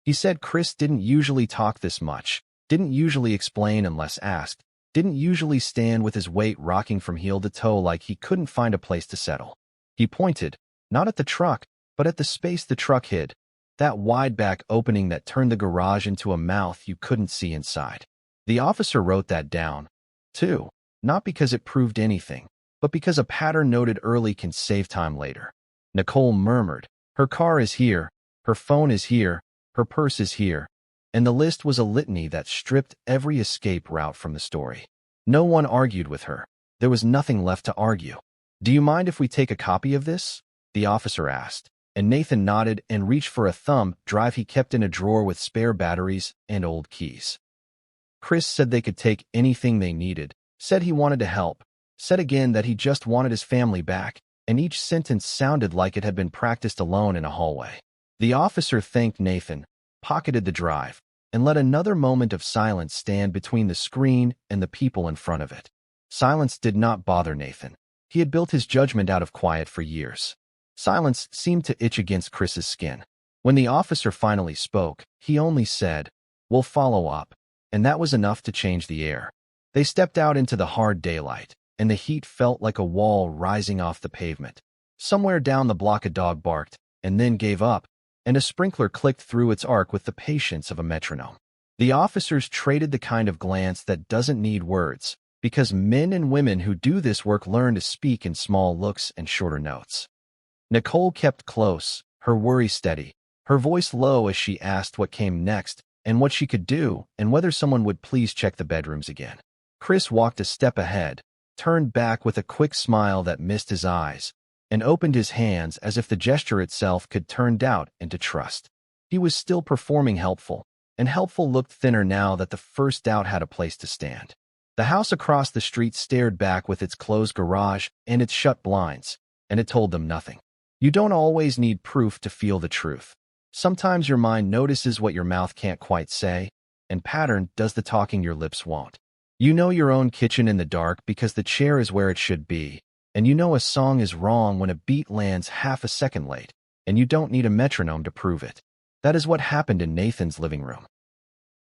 He said Chris didn't usually talk this much, didn't usually explain unless asked, didn't usually stand with his weight rocking from heel to toe like he couldn't find a place to settle. He pointed, not at the truck, but at the space the truck hid, that wide back opening that turned the garage into a mouth you couldn't see inside. The officer wrote that down, too, not because it proved anything, but because a pattern noted early can save time later. Nicole murmured, "Her car is here, her phone is here, her purse is here," and the list was a litany that stripped every escape route from the story. No one argued with her. There was nothing left to argue. "Do you mind if we take a copy of this?" the officer asked, and Nathan nodded and reached for a thumb drive he kept in a drawer with spare batteries and old keys. Chris said they could take anything they needed, said he wanted to help, said again that he just wanted his family back, and each sentence sounded like it had been practiced alone in a hallway. The officer thanked Nathan, pocketed the drive, and let another moment of silence stand between the screen and the people in front of it. Silence did not bother Nathan. He had built his judgment out of quiet for years. Silence seemed to itch against Chris's skin. When the officer finally spoke, he only said, "We'll follow up," and that was enough to change the air. They stepped out into the hard daylight, and the heat felt like a wall rising off the pavement. Somewhere down the block a dog barked, and then gave up, and a sprinkler clicked through its arc with the patience of a metronome. The officers traded the kind of glance that doesn't need words, because men and women who do this work learn to speak in small looks and shorter notes. Nicole kept close, her worry steady, her voice low as she asked what came next and what she could do and whether someone would please check the bedrooms again. Chris walked a step ahead, turned back with a quick smile that missed his eyes, and opened his hands as if the gesture itself could turn doubt into trust. He was still performing helpful, and helpful looked thinner now that the first doubt had a place to stand. The house across the street stared back with its closed garage and its shut blinds, and it told them nothing. You don't always need proof to feel the truth. Sometimes your mind notices what your mouth can't quite say, and pattern does the talking your lips won't. You know your own kitchen in the dark because the chair is where it should be, and you know a song is wrong when a beat lands half a second late, and you don't need a metronome to prove it. That is what happened in Nathan's living room.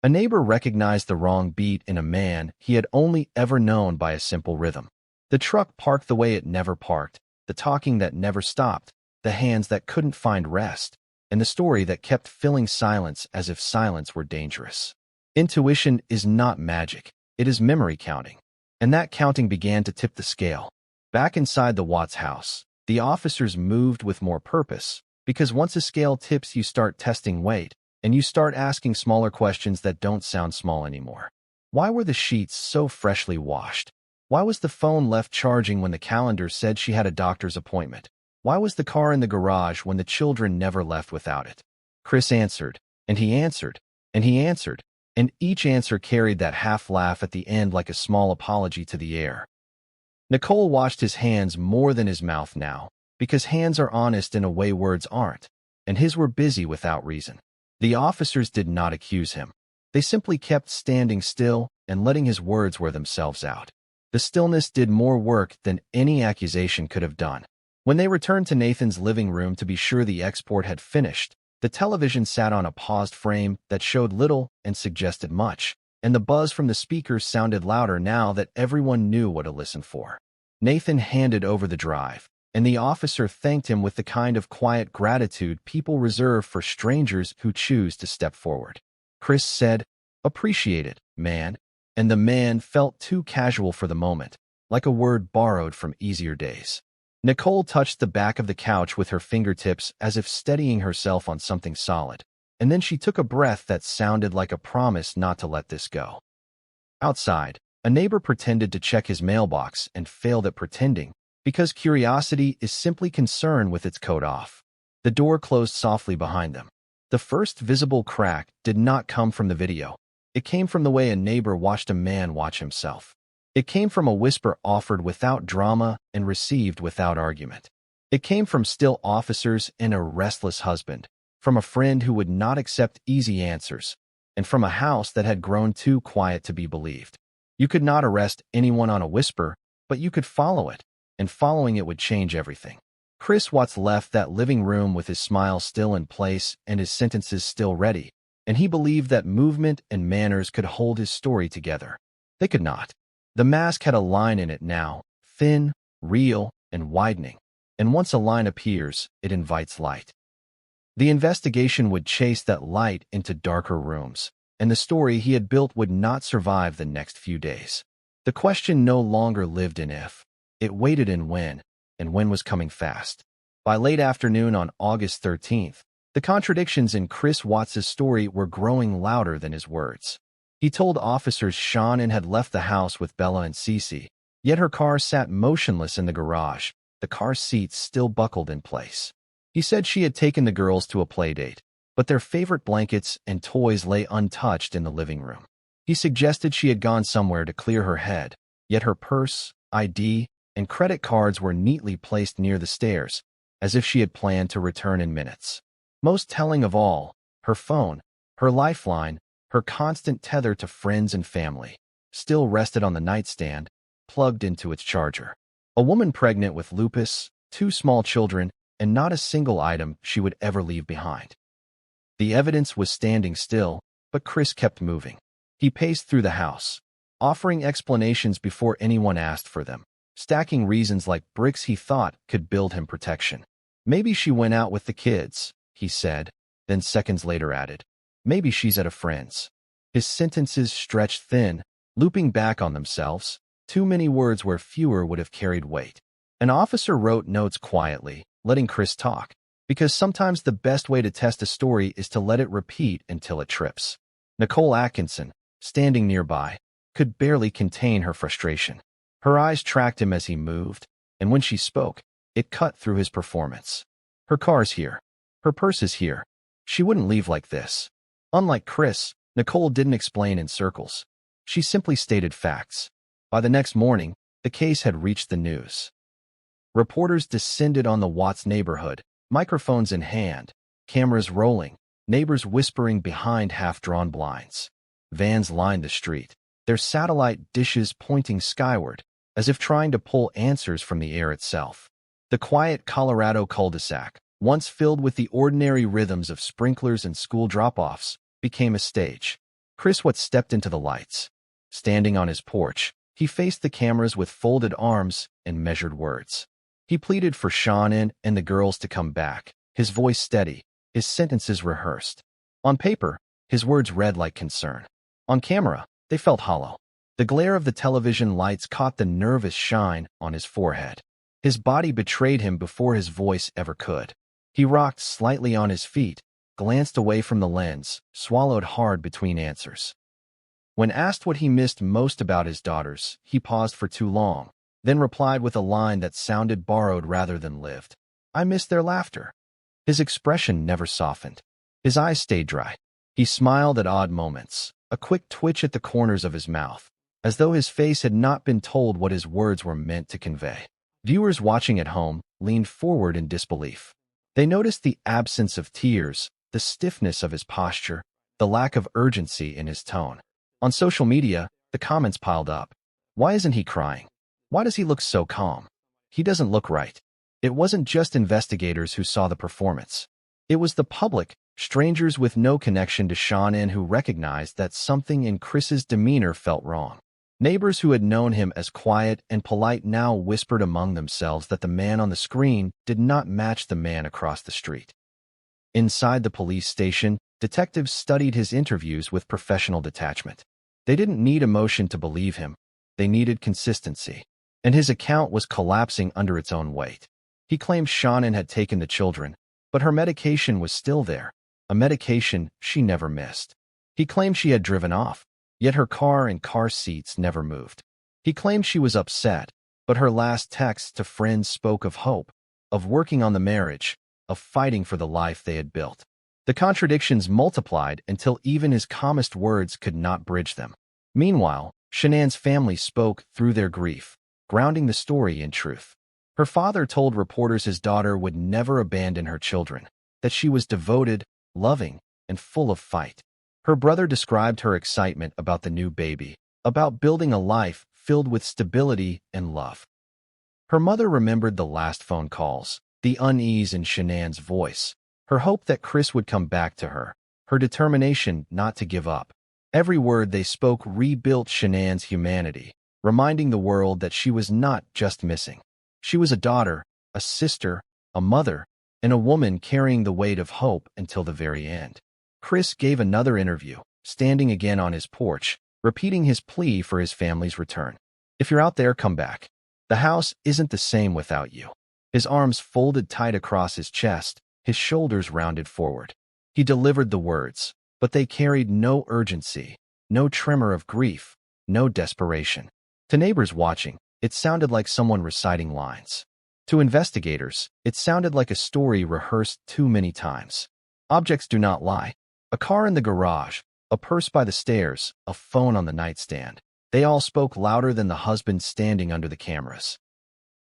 A neighbor recognized the wrong beat in a man he had only ever known by a simple rhythm. The truck parked the way it never parked, the talking that never stopped, the hands that couldn't find rest, and the story that kept filling silence as if silence were dangerous. Intuition is not magic, it is memory counting. And that counting began to tip the scale. Back inside the Watts house, the officers moved with more purpose, because once a scale tips you start testing weight, and you start asking smaller questions that don't sound small anymore. Why were the sheets so freshly washed? Why was the phone left charging when the calendar said she had a doctor's appointment? Why was the car in the garage when the children never left without it? Chris answered, and he answered, and he answered, and each answer carried that half laugh at the end like a small apology to the air. Nicole washed his hands more than his mouth now, because hands are honest in a way words aren't, and his were busy without reason. The officers did not accuse him. They simply kept standing still and letting his words wear themselves out. The stillness did more work than any accusation could have done. When they returned to Nathan's living room to be sure the export had finished, the television sat on a paused frame that showed little and suggested much, and the buzz from the speakers sounded louder now that everyone knew what to listen for. Nathan handed over the drive, and the officer thanked him with the kind of quiet gratitude people reserve for strangers who choose to step forward. Chris said, "Appreciate it, man," and the man felt too casual for the moment, like a word borrowed from easier days. Nicole touched the back of the couch with her fingertips as if steadying herself on something solid, and then she took a breath that sounded like a promise not to let this go. Outside, a neighbor pretended to check his mailbox and failed at pretending, because curiosity is simply concern with its coat off. The door closed softly behind them. The first visible crack did not come from the video. It came from the way a neighbor watched a man watch himself. It came from a whisper offered without drama and received without argument. It came from still officers and a restless husband, from a friend who would not accept easy answers, and from a house that had grown too quiet to be believed. You could not arrest anyone on a whisper, but you could follow it, and following it would change everything. Chris Watts left that living room with his smile still in place and his sentences still ready, and he believed that movement and manners could hold his story together. They could not. The mask had a line in it now, thin, real, and widening, and once a line appears, it invites light. The investigation would chase that light into darker rooms, and the story he had built would not survive the next few days. The question no longer lived in if, it waited in when, and when was coming fast. By late afternoon on August 13th, the contradictions in Chris Watts' story were growing louder than his words. He told officers Shanann had left the house with Bella and Cece, yet her car sat motionless in the garage, the car seats still buckled in place. He said she had taken the girls to a playdate, but their favorite blankets and toys lay untouched in the living room. He suggested she had gone somewhere to clear her head, yet her purse, ID, and credit cards were neatly placed near the stairs, as if she had planned to return in minutes. Most telling of all, her phone, her lifeline, her constant tether to friends and family, still rested on the nightstand, plugged into its charger. A woman pregnant with lupus, 2 small children, and not a single item she would ever leave behind. The evidence was standing still, but Chris kept moving. He paced through the house, offering explanations before anyone asked for them, stacking reasons like bricks he thought could build him protection. Maybe she went out with the kids, he said, then seconds later added, maybe she's at a friend's. His sentences stretched thin, looping back on themselves, too many words where fewer would have carried weight. An officer wrote notes quietly, letting Chris talk, because sometimes the best way to test a story is to let it repeat until it trips. Nicole Atkinson, standing nearby, could barely contain her frustration. Her eyes tracked him as he moved, and when she spoke, it cut through his performance. Her car's here. Her purse is here. She wouldn't leave like this. Unlike Chris, Nicole didn't explain in circles. She simply stated facts. By the next morning, the case had reached the news. Reporters descended on the Watts neighborhood, microphones in hand, cameras rolling, neighbors whispering behind half-drawn blinds. Vans lined the street, their satellite dishes pointing skyward, as if trying to pull answers from the air itself. The quiet Colorado cul-de-sac, once filled with the ordinary rhythms of sprinklers and school drop-offs, became a stage. Chris Watts stepped into the lights. Standing on his porch, he faced the cameras with folded arms and measured words. He pleaded for Shanann and the girls to come back, his voice steady, his sentences rehearsed. On paper, his words read like concern. On camera, they felt hollow. The glare of the television lights caught the nervous shine on his forehead. His body betrayed him before his voice ever could. He rocked slightly on his feet, glanced away from the lens, swallowed hard between answers. When asked what he missed most about his daughters, he paused for too long, then replied with a line that sounded borrowed rather than lived. I miss their laughter. His expression never softened. His eyes stayed dry. He smiled at odd moments, a quick twitch at the corners of his mouth, as though his face had not been told what his words were meant to convey. Viewers watching at home leaned forward in disbelief. They noticed the absence of tears, the stiffness of his posture, the lack of urgency in his tone. On social media, the comments piled up. Why isn't he crying? Why does he look so calm? He doesn't look right. It wasn't just investigators who saw the performance. It was the public, strangers with no connection to Shanann who recognized that something in Chris's demeanor felt wrong. Neighbors who had known him as quiet and polite now whispered among themselves that the man on the screen did not match the man across the street. Inside the police station, detectives studied his interviews with professional detachment. They didn't need emotion to believe him. They needed consistency. And his account was collapsing under its own weight. He claimed Shanann had taken the children, but her medication was still there, a medication she never missed. He claimed she had driven off, yet her car and car seats never moved. He claimed she was upset, but her last text to friends spoke of hope, of working on the marriage, of fighting for the life they had built. The contradictions multiplied until even his calmest words could not bridge them. Meanwhile, Shanann's family spoke through their grief, grounding the story in truth. Her father told reporters his daughter would never abandon her children, that she was devoted, loving, and full of fight. Her brother described her excitement about the new baby, about building a life filled with stability and love. Her mother remembered the last phone calls, the unease in Shanann's voice, her hope that Chris would come back to her, her determination not to give up. Every word they spoke rebuilt Shanann's humanity, reminding the world that she was not just missing. She was a daughter, a sister, a mother, and a woman carrying the weight of hope until the very end. Chris gave another interview, standing again on his porch, repeating his plea for his family's return. If you're out there, come back. The house isn't the same without you. His arms folded tight across his chest, his shoulders rounded forward. He delivered the words, but they carried no urgency, no tremor of grief, no desperation. To neighbors watching, it sounded like someone reciting lines. To investigators, it sounded like a story rehearsed too many times. Objects do not lie. A car in the garage, a purse by the stairs, a phone on the nightstand. They all spoke louder than the husband standing under the cameras.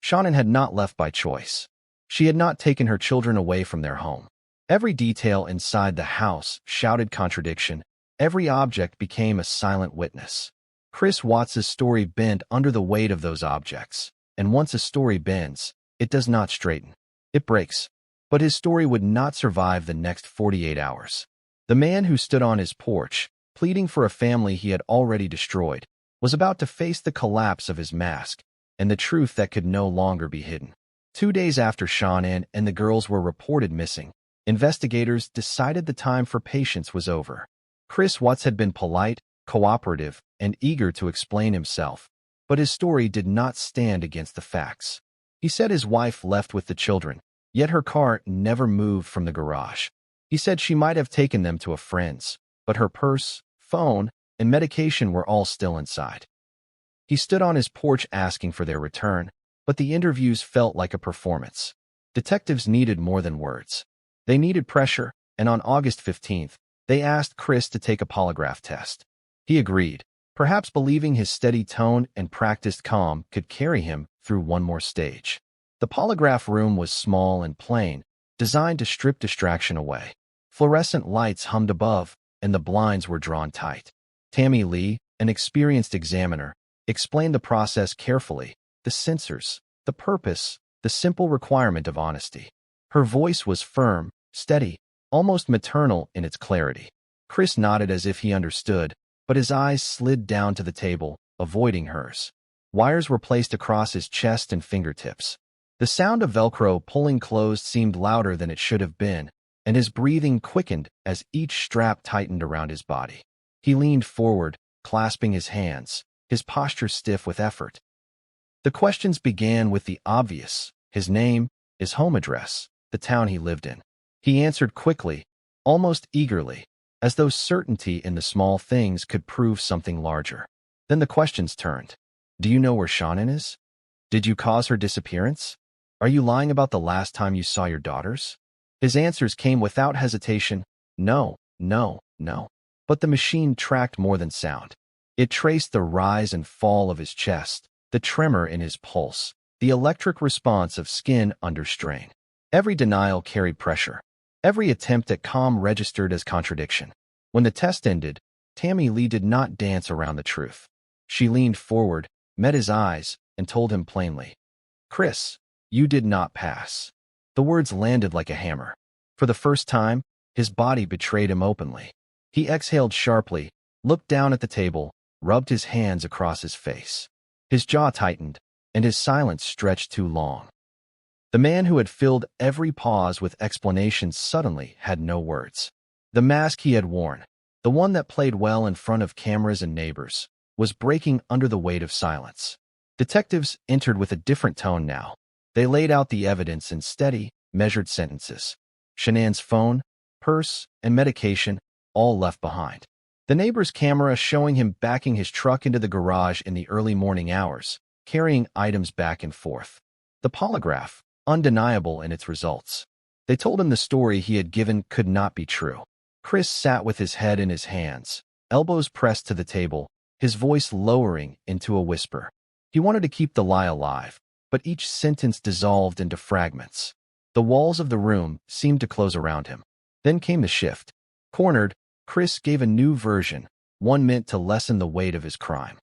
Shanann had not left by choice. She had not taken her children away from their home. Every detail inside the house shouted contradiction. Every object became a silent witness. Chris Watts' story bent under the weight of those objects. And once a story bends, it does not straighten. It breaks. But his story would not survive the next 48 hours. The man who stood on his porch, pleading for a family he had already destroyed, was about to face the collapse of his mask and the truth that could no longer be hidden. 2 days after Shanann and the girls were reported missing, investigators decided the time for patience was over. Chris Watts had been polite, cooperative, and eager to explain himself, but his story did not stand against the facts. He said his wife left with the children, yet her car never moved from the garage. He said she might have taken them to a friend's, but her purse, phone, and medication were all still inside. He stood on his porch asking for their return, but the interviews felt like a performance. Detectives needed more than words. They needed pressure, and on August 15th, they asked Chris to take a polygraph test. He agreed, perhaps believing his steady tone and practiced calm could carry him through one more stage. The polygraph room was small and plain, designed to strip distraction away. Fluorescent lights hummed above, and the blinds were drawn tight. Tammy Lee, an experienced examiner, explained the process carefully, the sensors, the purpose, the simple requirement of honesty. Her voice was firm, steady, almost maternal in its clarity. Chris nodded as if he understood, but his eyes slid down to the table, avoiding hers. Wires were placed across his chest and fingertips. The sound of Velcro pulling closed seemed louder than it should have been, and his breathing quickened as each strap tightened around his body. He leaned forward, clasping his hands, his posture stiff with effort. The questions began with the obvious: his name, his home address, the town he lived in. He answered quickly, almost eagerly, as though certainty in the small things could prove something larger. Then the questions turned. Do you know where Shanann is? Did you cause her disappearance? Are you lying about the last time you saw your daughters? His answers came without hesitation. No, no, no. But the machine tracked more than sound. It traced the rise and fall of his chest, the tremor in his pulse, the electric response of skin under strain. Every denial carried pressure. Every attempt at calm registered as contradiction. When the test ended, Tammy Lee did not dance around the truth. She leaned forward, met his eyes, and told him plainly, "Chris, you did not pass." The words landed like a hammer. For the first time, his body betrayed him openly. He exhaled sharply, looked down at the table, rubbed his hands across his face. His jaw tightened, and his silence stretched too long. The man who had filled every pause with explanations suddenly had no words. The mask he had worn, the one that played well in front of cameras and neighbors, was breaking under the weight of silence. Detectives entered with a different tone now. They laid out the evidence in steady, measured sentences. Shanann's phone, purse, and medication, all left behind. The neighbor's camera showing him backing his truck into the garage in the early morning hours, carrying items back and forth. The polygraph, undeniable in its results. They told him the story he had given could not be true. Chris sat with his head in his hands, elbows pressed to the table, his voice lowering into a whisper. He wanted to keep the lie alive, but each sentence dissolved into fragments. The walls of the room seemed to close around him. Then came the shift. Cornered, Chris gave a new version, one meant to lessen the weight of his crime.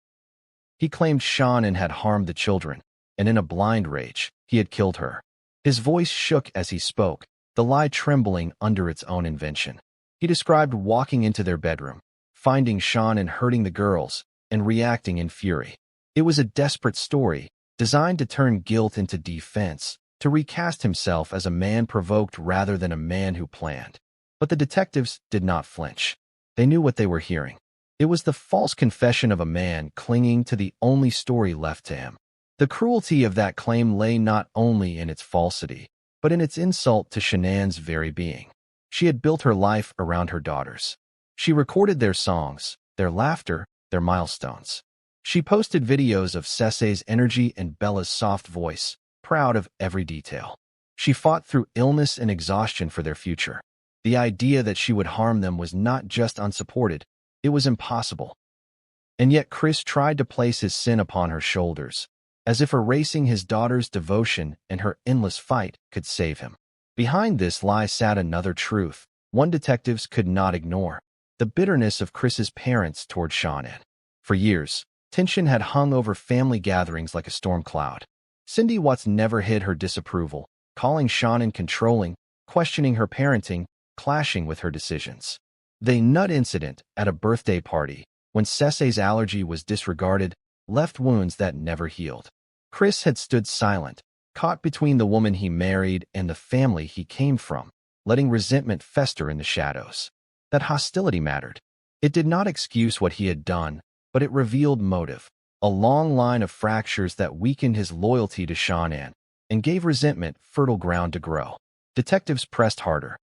He claimed Shanann had harmed the children, and in a blind rage, he had killed her. His voice shook as he spoke, the lie trembling under its own invention. He described walking into their bedroom, finding Shanann hurting the girls, and reacting in fury. It was a desperate story, designed to turn guilt into defense, to recast himself as a man provoked rather than a man who planned. But the detectives did not flinch. They knew what they were hearing. It was the false confession of a man clinging to the only story left to him. The cruelty of that claim lay not only in its falsity, but in its insult to Shanann's very being. She had built her life around her daughters. She recorded their songs, their laughter, their milestones. She posted videos of Cece's energy and Bella's soft voice, proud of every detail. She fought through illness and exhaustion for their future. The idea that she would harm them was not just unsupported, it was impossible. And yet Chris tried to place his sin upon her shoulders, as if erasing his daughter's devotion and her endless fight could save him. Behind this lie sat another truth, one detectives could not ignore: the bitterness of Chris's parents toward Shanann. For years, tension had hung over family gatherings like a storm cloud. Cindy Watts never hid her disapproval, calling Shanann controlling, questioning her parenting, clashing with her decisions. The nut incident at a birthday party, when Cece's allergy was disregarded, left wounds that never healed. Chris had stood silent, caught between the woman he married and the family he came from, letting resentment fester in the shadows. That hostility mattered. It did not excuse what he had done, but it revealed motive, a long line of fractures that weakened his loyalty to Shanann and gave resentment fertile ground to grow. Detectives pressed harder.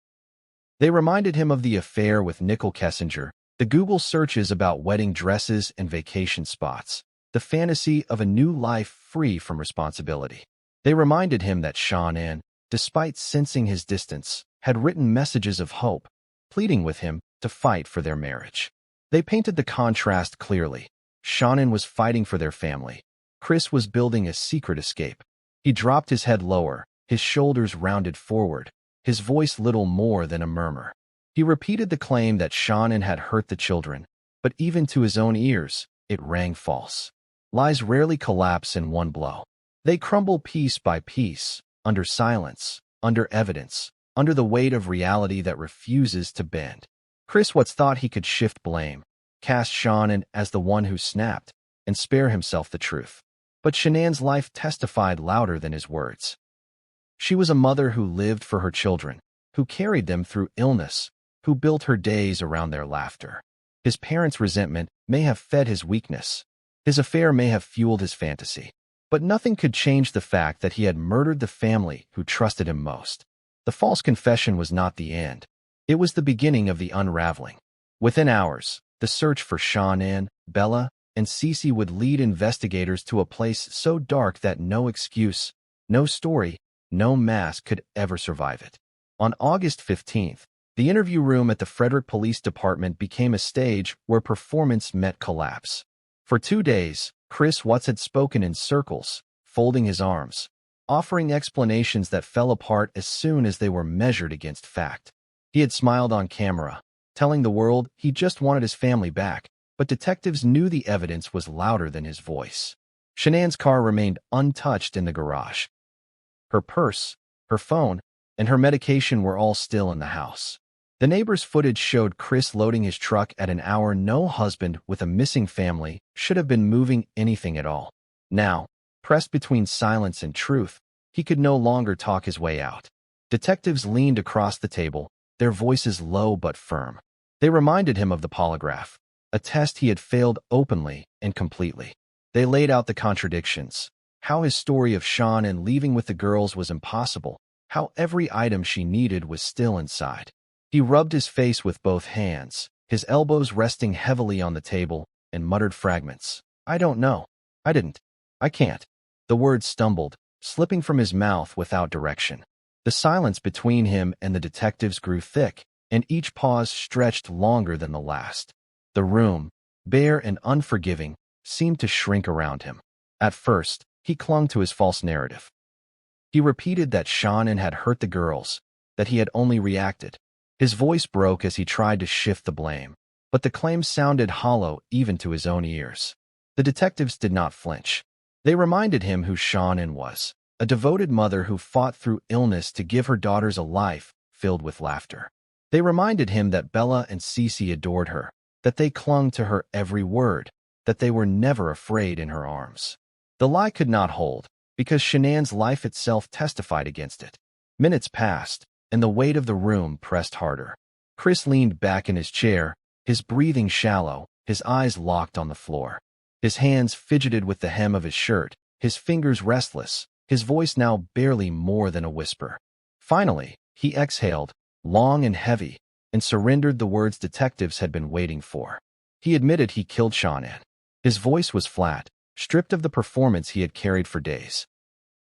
They reminded him of the affair with Nicole Kessinger, the Google searches about wedding dresses and vacation spots, the fantasy of a new life free from responsibility. They reminded him that Shanann, despite sensing his distance, had written messages of hope, pleading with him to fight for their marriage. They painted the contrast clearly. Shanann was fighting for their family. Chris was building a secret escape. He dropped his head lower, his shoulders rounded forward, his voice little more than a murmur. He repeated the claim that Shanann had hurt the children, but even to his own ears, it rang false. Lies rarely collapse in one blow. They crumble piece by piece, under silence, under evidence, under the weight of reality that refuses to bend. Chris Watts thought he could shift blame, cast Shanann as the one who snapped, and spare himself the truth. But Shanann's life testified louder than his words. She was a mother who lived for her children, who carried them through illness, who built her days around their laughter. His parents' resentment may have fed his weakness. His affair may have fueled his fantasy. But nothing could change the fact that he had murdered the family who trusted him most. The false confession was not the end. It was the beginning of the unraveling. Within hours, the search for Shanann, Bella, and Cece would lead investigators to a place so dark that no excuse, no story, no mask could ever survive it. On August 15th, the interview room at the Frederick Police Department became a stage where performance met collapse. For 2 days, Chris Watts had spoken in circles, folding his arms, offering explanations that fell apart as soon as they were measured against fact. He had smiled on camera, telling the world he just wanted his family back, but detectives knew the evidence was louder than his voice. Shanann's car remained untouched in the garage. Her purse, her phone, and her medication were all still in the house. The neighbor's footage showed Chris loading his truck at an hour no husband with a missing family should have been moving anything at all. Now, pressed between silence and truth, he could no longer talk his way out. Detectives leaned across the table, their voices low but firm. They reminded him of the polygraph, a test he had failed openly and completely. They laid out the contradictions, how his story of Shanann leaving with the girls was impossible, how every item she needed was still inside. He rubbed his face with both hands, his elbows resting heavily on the table, and muttered fragments. I don't know. I didn't. I can't. The words stumbled, slipping from his mouth without direction. The silence between him and the detectives grew thick, and each pause stretched longer than the last. The room, bare and unforgiving, seemed to shrink around him. At first, he clung to his false narrative. He repeated that Shanann had hurt the girls, that he had only reacted. His voice broke as he tried to shift the blame, but the claim sounded hollow even to his own ears. The detectives did not flinch. They reminded him who Shanann was, a devoted mother who fought through illness to give her daughters a life filled with laughter. They reminded him that Bella and Cece adored her, that they clung to her every word, that they were never afraid in her arms. The lie could not hold, because Shanann's life itself testified against it. Minutes passed, and the weight of the room pressed harder. Chris leaned back in his chair, his breathing shallow, his eyes locked on the floor. His hands fidgeted with the hem of his shirt, his fingers restless, his voice now barely more than a whisper. Finally, he exhaled, long and heavy, and surrendered the words detectives had been waiting for. He admitted he killed Shanann. His voice was flat, stripped of the performance he had carried for days.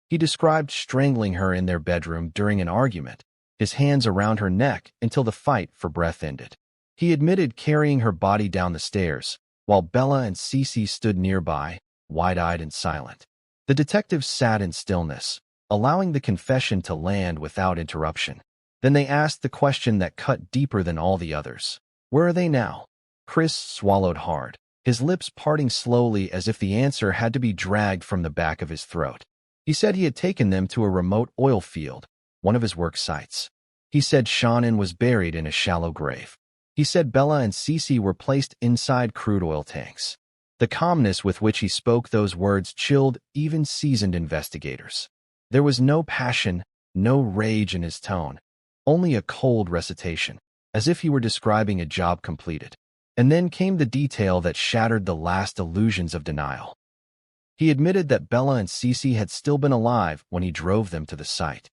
He described strangling her in their bedroom during an argument, his hands around her neck until the fight for breath ended. He admitted carrying her body down the stairs, while Bella and Cece stood nearby, wide-eyed and silent. The detectives sat in stillness, allowing the confession to land without interruption. Then they asked the question that cut deeper than all the others. Where are they now? Chris swallowed hard, his lips parting slowly as if the answer had to be dragged from the back of his throat. He said he had taken them to a remote oil field, one of his work sites. He said Shanann was buried in a shallow grave. He said Bella and Cece were placed inside crude oil tanks. The calmness with which he spoke those words chilled even seasoned investigators. There was no passion, no rage in his tone, only a cold recitation, as if he were describing a job completed. And then came the detail that shattered the last illusions of denial. He admitted that Bella and Cece had still been alive when he drove them to the site.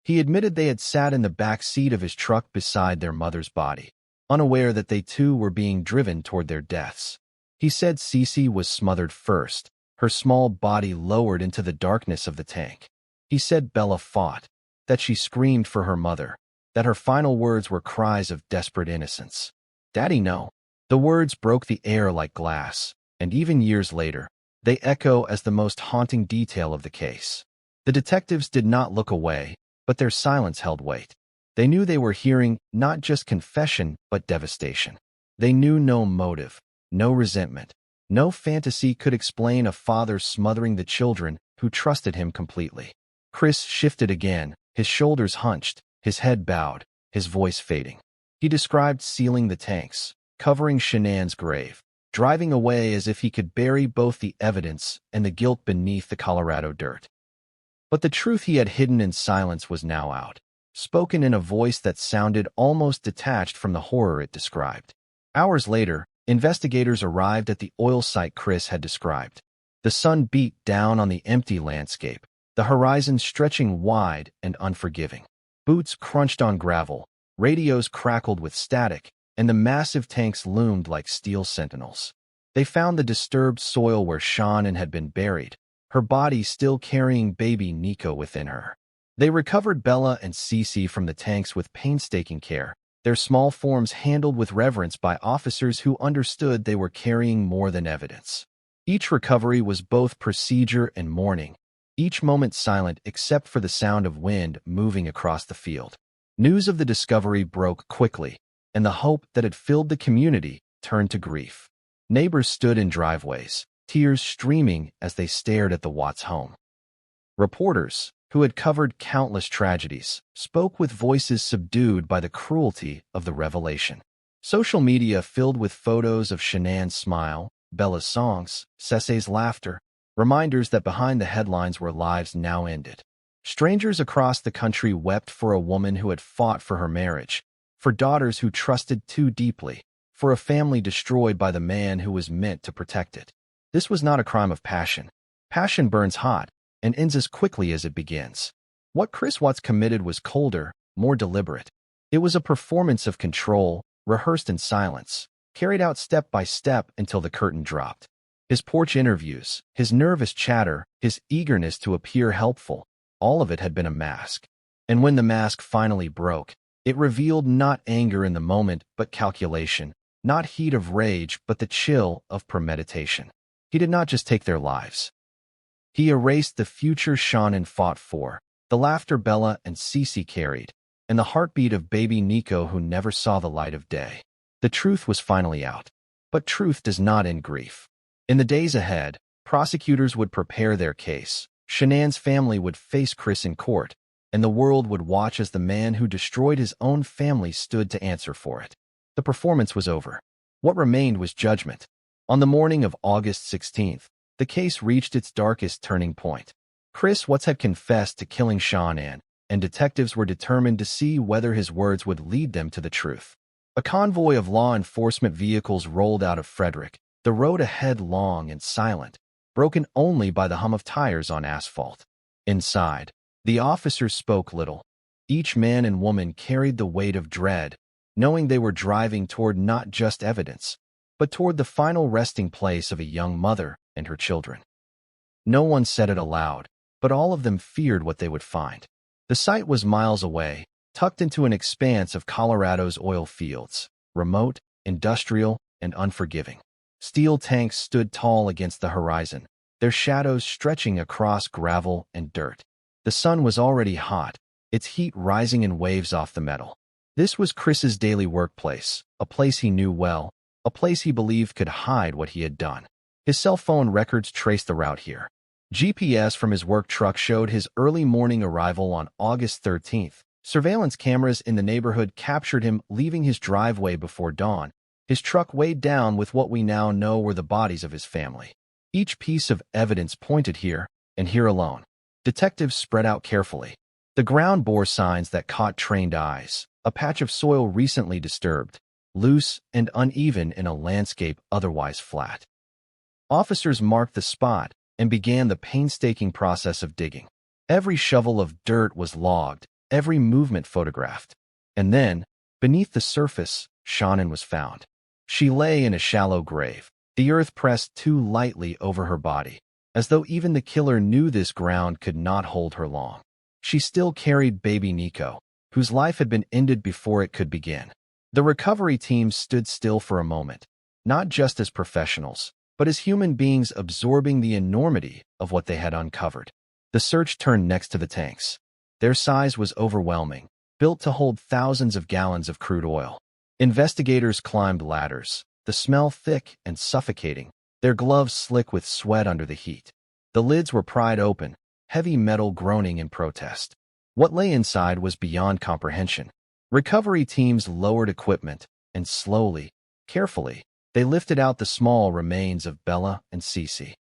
He admitted they had sat in the back seat of his truck beside their mother's body, unaware that they too were being driven toward their deaths. He said Cece was smothered first, her small body lowered into the darkness of the tank. He said Bella fought, that she screamed for her mother, that her final words were cries of desperate innocence. "Daddy, no." The words broke the air like glass, and even years later, they echo as the most haunting detail of the case. The detectives did not look away, but their silence held weight. They knew they were hearing not just confession, but devastation. They knew no motive, no resentment, no fantasy could explain a father smothering the children who trusted him completely. Chris shifted again, his shoulders hunched, his head bowed, his voice fading. He described sealing the tanks, covering Shanann's grave, driving away as if he could bury both the evidence and the guilt beneath the Colorado dirt. But the truth he had hidden in silence was now out, spoken in a voice that sounded almost detached from the horror it described. Hours later, investigators arrived at the oil site Chris had described. The sun beat down on the empty landscape, the horizon stretching wide and unforgiving. Boots crunched on gravel, radios crackled with static, and the massive tanks loomed like steel sentinels. They found the disturbed soil where Shanann had been buried, her body still carrying baby Nico within her. They recovered Bella and Cece from the tanks with painstaking care, their small forms handled with reverence by officers who understood they were carrying more than evidence. Each recovery was both procedure and mourning, each moment silent except for the sound of wind moving across the field. News of the discovery broke quickly, and the hope that had filled the community turned to grief. Neighbors stood in driveways, tears streaming as they stared at the Watts home. Reporters, who had covered countless tragedies, spoke with voices subdued by the cruelty of the revelation. Social media filled with photos of Shanann's smile, Bella's songs, Cece's laughter, reminders that behind the headlines were lives now ended. Strangers across the country wept for a woman who had fought for her marriage, for daughters who trusted too deeply, for a family destroyed by the man who was meant to protect it. This was not a crime of passion. Passion burns hot and ends as quickly as it begins. What Chris Watts committed was colder, more deliberate. It was a performance of control, rehearsed in silence, carried out step by step until the curtain dropped. His porch interviews, his nervous chatter, his eagerness to appear helpful, all of it had been a mask. And when the mask finally broke, it revealed not anger in the moment, but calculation, not heat of rage, but the chill of premeditation. He did not just take their lives. He erased the future Shanann fought for, the laughter Bella and Cece carried, and the heartbeat of baby Nico who never saw the light of day. The truth was finally out. But truth does not end grief. In the days ahead, prosecutors would prepare their case, Shanann's family would face Chris in court, and the world would watch as the man who destroyed his own family stood to answer for it. The performance was over. What remained was judgment. On the morning of August 16th, the case reached its darkest turning point. Chris Watts had confessed to killing Shanann, and detectives were determined to see whether his words would lead them to the truth. A convoy of law enforcement vehicles rolled out of Frederick, the road ahead long and silent, broken only by the hum of tires on asphalt. Inside, the officers spoke little. Each man and woman carried the weight of dread, knowing they were driving toward not just evidence, but toward the final resting place of a young mother and her children. No one said it aloud, but all of them feared what they would find. The site was miles away, tucked into an expanse of Colorado's oil fields, remote, industrial, and unforgiving. Steel tanks stood tall against the horizon, their shadows stretching across gravel and dirt. The sun was already hot, its heat rising in waves off the metal. This was Chris's daily workplace, a place he knew well, a place he believed could hide what he had done. His cell phone records traced the route here. GPS from his work truck showed his early morning arrival on August 13th, Surveillance cameras in the neighborhood captured him leaving his driveway before dawn, his truck weighed down with what we now know were the bodies of his family. Each piece of evidence pointed here, and here alone. Detectives spread out carefully. The ground bore signs that caught trained eyes, a patch of soil recently disturbed, loose and uneven in a landscape otherwise flat. Officers marked the spot and began the painstaking process of digging. Every shovel of dirt was logged, every movement photographed. And then, beneath the surface, Shanann was found. She lay in a shallow grave, the earth pressed too lightly over her body, as though even the killer knew this ground could not hold her long. She still carried baby Nico, whose life had been ended before it could begin. The recovery team stood still for a moment, not just as professionals, but as human beings absorbing the enormity of what they had uncovered. The search turned next to the tanks. Their size was overwhelming, built to hold thousands of gallons of crude oil. Investigators climbed ladders, the smell thick and suffocating, their gloves slick with sweat under the heat. The lids were pried open, heavy metal groaning in protest. What lay inside was beyond comprehension. Recovery teams lowered equipment, and slowly, carefully, they lifted out the small remains of Bella and Cece.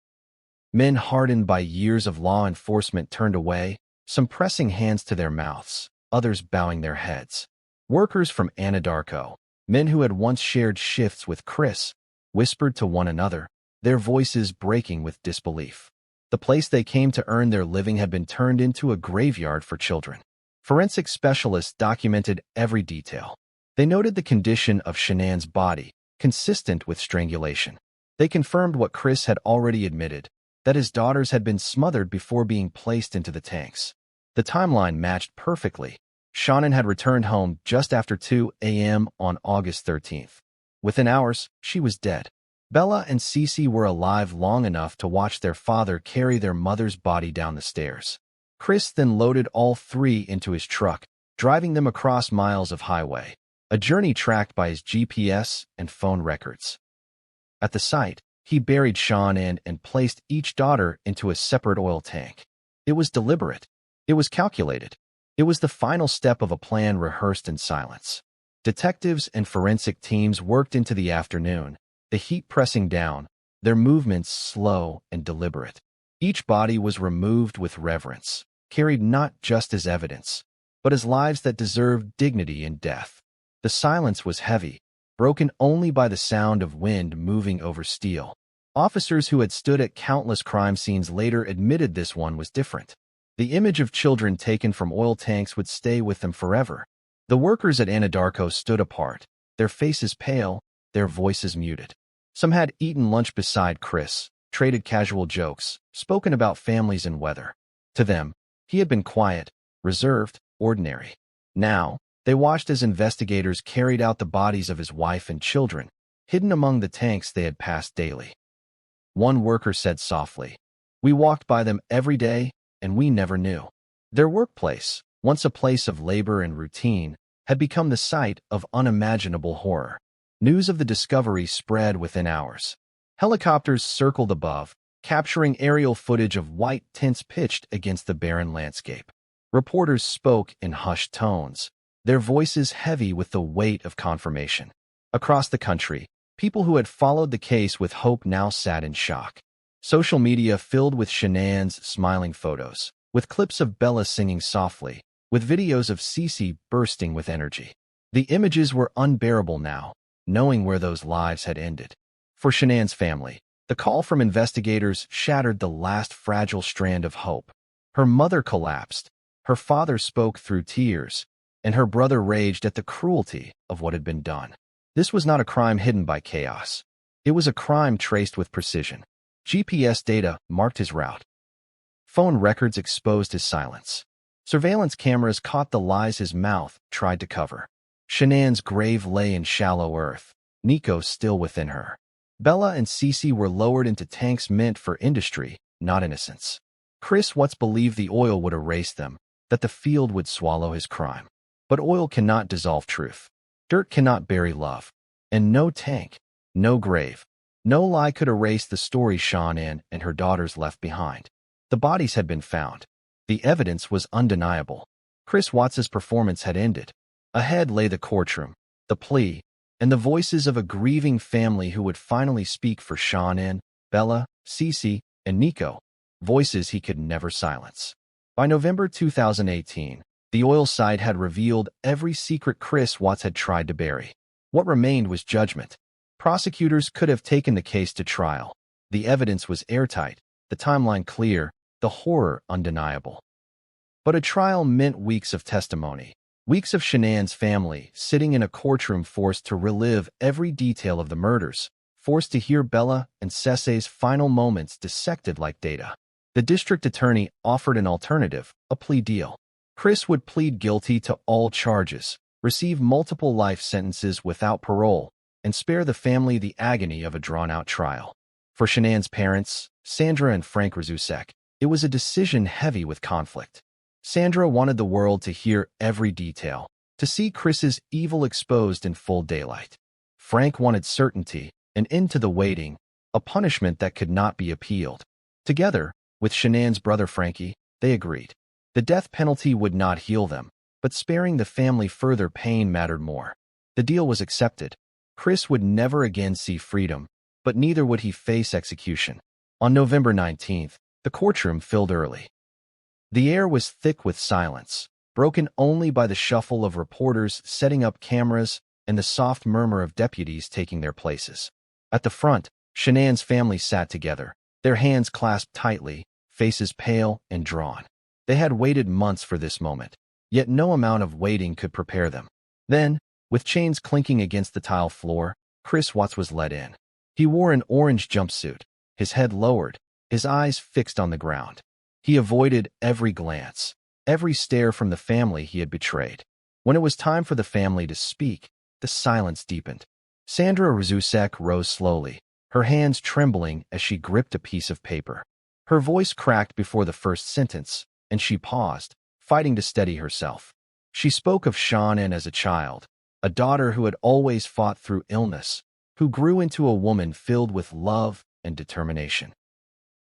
Men hardened by years of law enforcement turned away, some pressing hands to their mouths, others bowing their heads. Workers from Anadarko, men who had once shared shifts with Chris, whispered to one another, their voices breaking with disbelief. The place they came to earn their living had been turned into a graveyard for children. Forensic specialists documented every detail. They noted the condition of Shanann's body, consistent with strangulation. They confirmed what Chris had already admitted, that his daughters had been smothered before being placed into the tanks. The timeline matched perfectly. Shanann had returned home just after 2 a.m. on August 13th. Within hours, she was dead. Bella and Cece were alive long enough to watch their father carry their mother's body down the stairs. Chris then loaded all three into his truck, driving them across miles of highway, a journey tracked by his GPS and phone records. At the site, he buried Shanann and placed each daughter into a separate oil tank. It was deliberate. It was calculated. It was the final step of a plan rehearsed in silence. Detectives and forensic teams worked into the afternoon, the heat pressing down, their movements slow and deliberate. Each body was removed with reverence, carried not just as evidence, but as lives that deserved dignity in death. The silence was heavy, broken only by the sound of wind moving over steel. Officers who had stood at countless crime scenes later admitted this one was different. The image of children taken from oil tanks would stay with them forever. The workers at Anadarko stood apart, their faces pale, their voices muted. Some had eaten lunch beside Chris, traded casual jokes, spoken about families and weather. To them, he had been quiet, reserved, ordinary. Now, they watched as investigators carried out the bodies of his wife and children, hidden among the tanks they had passed daily. One worker said softly, "We walked by them every day, and we never knew." Their workplace, once a place of labor and routine, had become the site of unimaginable horror. News of the discovery spread within hours. Helicopters circled above, capturing aerial footage of white tents pitched against the barren landscape. Reporters spoke in hushed tones, their voices heavy with the weight of confirmation. Across the country, people who had followed the case with hope now sat in shock. Social media filled with Shanann's smiling photos, with clips of Bella singing softly, with videos of Cece bursting with energy. The images were unbearable now, knowing where those lives had ended. For Shanann's family, the call from investigators shattered the last fragile strand of hope. Her mother collapsed, her father spoke through tears, and her brother raged at the cruelty of what had been done. This was not a crime hidden by chaos. It was a crime traced with precision. GPS data marked his route. Phone records exposed his silence. Surveillance cameras caught the lies his mouth tried to cover. Shanann's grave lay in shallow earth, Nico still within her. Bella and Cece were lowered into tanks meant for industry, not innocence. Chris once believed the oil would erase them, that the field would swallow his crime. But oil cannot dissolve truth. Dirt cannot bury love. And no tank, no grave, no lie could erase the story Shanann and her daughters left behind. The bodies had been found. The evidence was undeniable. Chris Watts's performance had ended. Ahead lay the courtroom, the plea, and the voices of a grieving family who would finally speak for Shanann, Bella, Cece, and Nico, voices he could never silence. By November 2018, the oil site had revealed every secret Chris Watts had tried to bury. What remained was judgment. Prosecutors could have taken the case to trial. The evidence was airtight, the timeline clear, the horror undeniable. But a trial meant weeks of testimony, weeks of Shanann's family sitting in a courtroom forced to relive every detail of the murders, forced to hear Bella and Cece's final moments dissected like data. The district attorney offered an alternative, a plea deal. Chris would plead guilty to all charges, receive multiple life sentences without parole, and spare the family the agony of a drawn-out trial. For Shanann's parents, Sandra and Frank Razusek, it was a decision heavy with conflict. Sandra wanted the world to hear every detail, to see Chris's evil exposed in full daylight. Frank wanted certainty, an end to the waiting, a punishment that could not be appealed. Together, with Shanann's brother Frankie, they agreed. The death penalty would not heal them, but sparing the family further pain mattered more. The deal was accepted. Chris would never again see freedom, but neither would he face execution. On November 19th, the courtroom filled early. The air was thick with silence, broken only by the shuffle of reporters setting up cameras and the soft murmur of deputies taking their places. At the front, Shanann's family sat together, their hands clasped tightly, faces pale and drawn. They had waited months for this moment, yet no amount of waiting could prepare them. Then, with chains clinking against the tile floor, Chris Watts was led in. He wore an orange jumpsuit, his head lowered, his eyes fixed on the ground. He avoided every glance, every stare from the family he had betrayed. When it was time for the family to speak, the silence deepened. Sandra Razusek rose slowly, her hands trembling as she gripped a piece of paper. Her voice cracked before the first sentence, and she paused, fighting to steady herself. She spoke of Shanann as a child, a daughter who had always fought through illness, who grew into a woman filled with love and determination.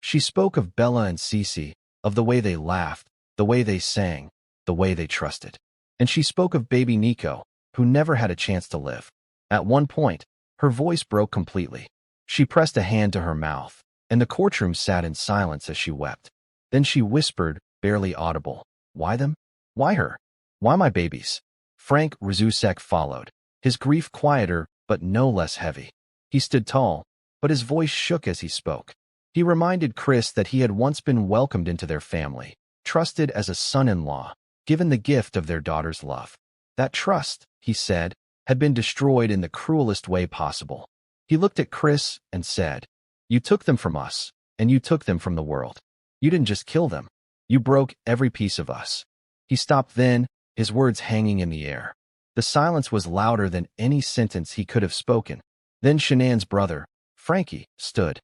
She spoke of Bella and Cece, of the way they laughed, the way they sang, the way they trusted. And she spoke of baby Nico, who never had a chance to live. At one point, her voice broke completely. She pressed a hand to her mouth, and the courtroom sat in silence as she wept. Then she whispered, barely audible, "Why them? Why her? Why my babies?" Frank Razusek followed, his grief quieter but no less heavy. He stood tall, but his voice shook as he spoke. He reminded Chris that he had once been welcomed into their family, trusted as a son-in-law, given the gift of their daughter's love. That trust, he said, had been destroyed in the cruelest way possible. He looked at Chris and said, "You took them from us, and you took them from the world. You didn't just kill them. You broke every piece of us." He stopped then, his words hanging in the air. The silence was louder than any sentence he could have spoken. Then Shanann's brother, Frankie, stood.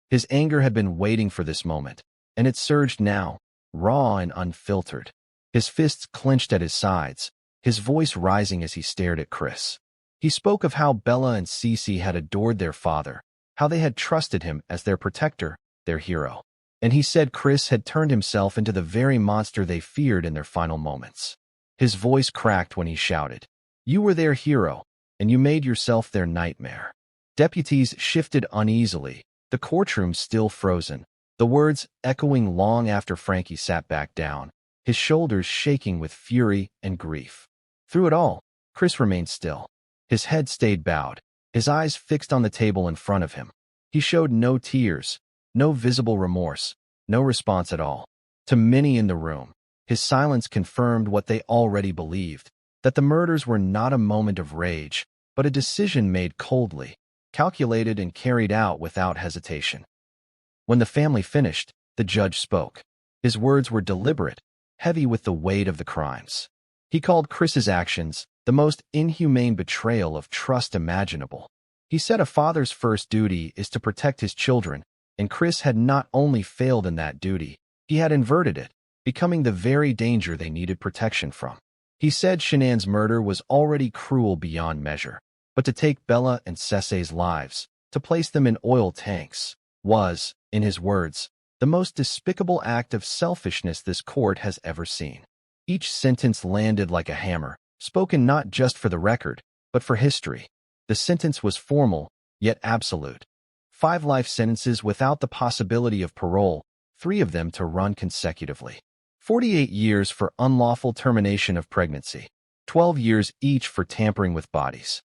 His anger had been waiting for this moment, and it surged now, raw and unfiltered. His fists clenched at his sides, his voice rising as he stared at Chris. He spoke of how Bella and Cece had adored their father, how they had trusted him as their protector, their hero. And he said Chris had turned himself into the very monster they feared in their final moments. His voice cracked when he shouted, "You were their hero, and you made yourself their nightmare." Deputies shifted uneasily, the courtroom still frozen, the words echoing long after Frankie sat back down, his shoulders shaking with fury and grief. Through it all, Chris remained still. His head stayed bowed, his eyes fixed on the table in front of him. He showed no tears, no visible remorse, no response at all. To many in the room, his silence confirmed what they already believed, that the murders were not a moment of rage, but a decision made coldly, calculated and carried out without hesitation. When the family finished, the judge spoke. His words were deliberate, heavy with the weight of the crimes. He called Chris's actions the most inhumane betrayal of trust imaginable. He said a father's first duty is to protect his children, and Chris had not only failed in that duty, he had inverted it, becoming the very danger they needed protection from. He said Shanann's murder was already cruel beyond measure, but to take Bella and Cece's lives, to place them in oil tanks, was, in his words, the most despicable act of selfishness this court has ever seen. Each sentence landed like a hammer, spoken not just for the record, but for history. The sentence was formal, yet absolute. 5 life sentences without the possibility of parole, 3 of them to run consecutively. 48 years for unlawful termination of pregnancy. 12 years each for tampering with bodies.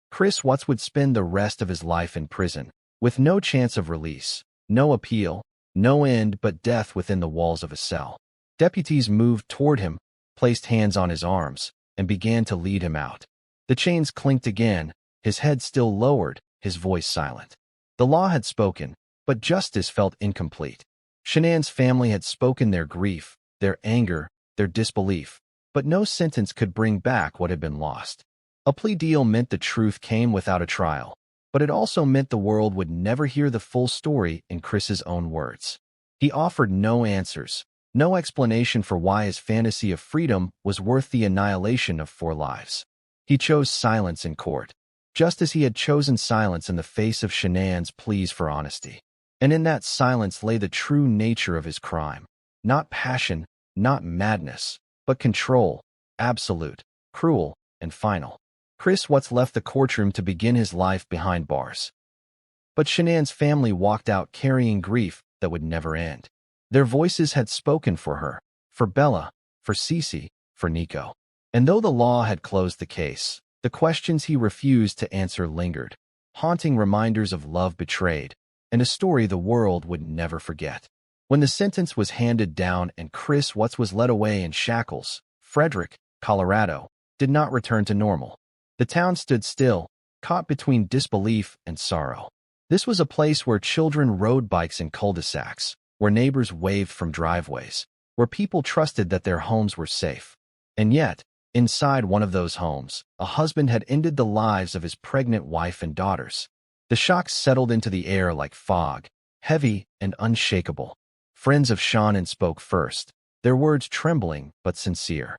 Chris Watts would spend the rest of his life in prison, with no chance of release, no appeal, no end but death within the walls of a cell. Deputies moved toward him, placed hands on his arms, and began to lead him out. The chains clinked again, his head still lowered, his voice silent. The law had spoken, but justice felt incomplete. Shanann's family had spoken their grief, their anger, their disbelief, but no sentence could bring back what had been lost. A plea deal meant the truth came without a trial, but it also meant the world would never hear the full story in Chris's own words. He offered no answers, no explanation for why his fantasy of freedom was worth the annihilation of 4 lives. He chose silence in court, just as he had chosen silence in the face of Shanann's pleas for honesty. And in that silence lay the true nature of his crime. Not passion, not madness, but control, absolute, cruel, and final. Chris Watts left the courtroom to begin his life behind bars. But Shanann's family walked out carrying grief that would never end. Their voices had spoken for her, for Bella, for Cece, for Nico. And though the law had closed the case, the questions he refused to answer lingered, haunting reminders of love betrayed, and a story the world would never forget. When the sentence was handed down and Chris Watts was led away in shackles, Frederick, Colorado, did not return to normal. The town stood still, caught between disbelief and sorrow. This was a place where children rode bikes in cul-de-sacs, where neighbors waved from driveways, where people trusted that their homes were safe. And yet, inside one of those homes, a husband had ended the lives of his pregnant wife and daughters. The shock settled into the air like fog, heavy and unshakable. Friends of Shanann spoke first, their words trembling but sincere.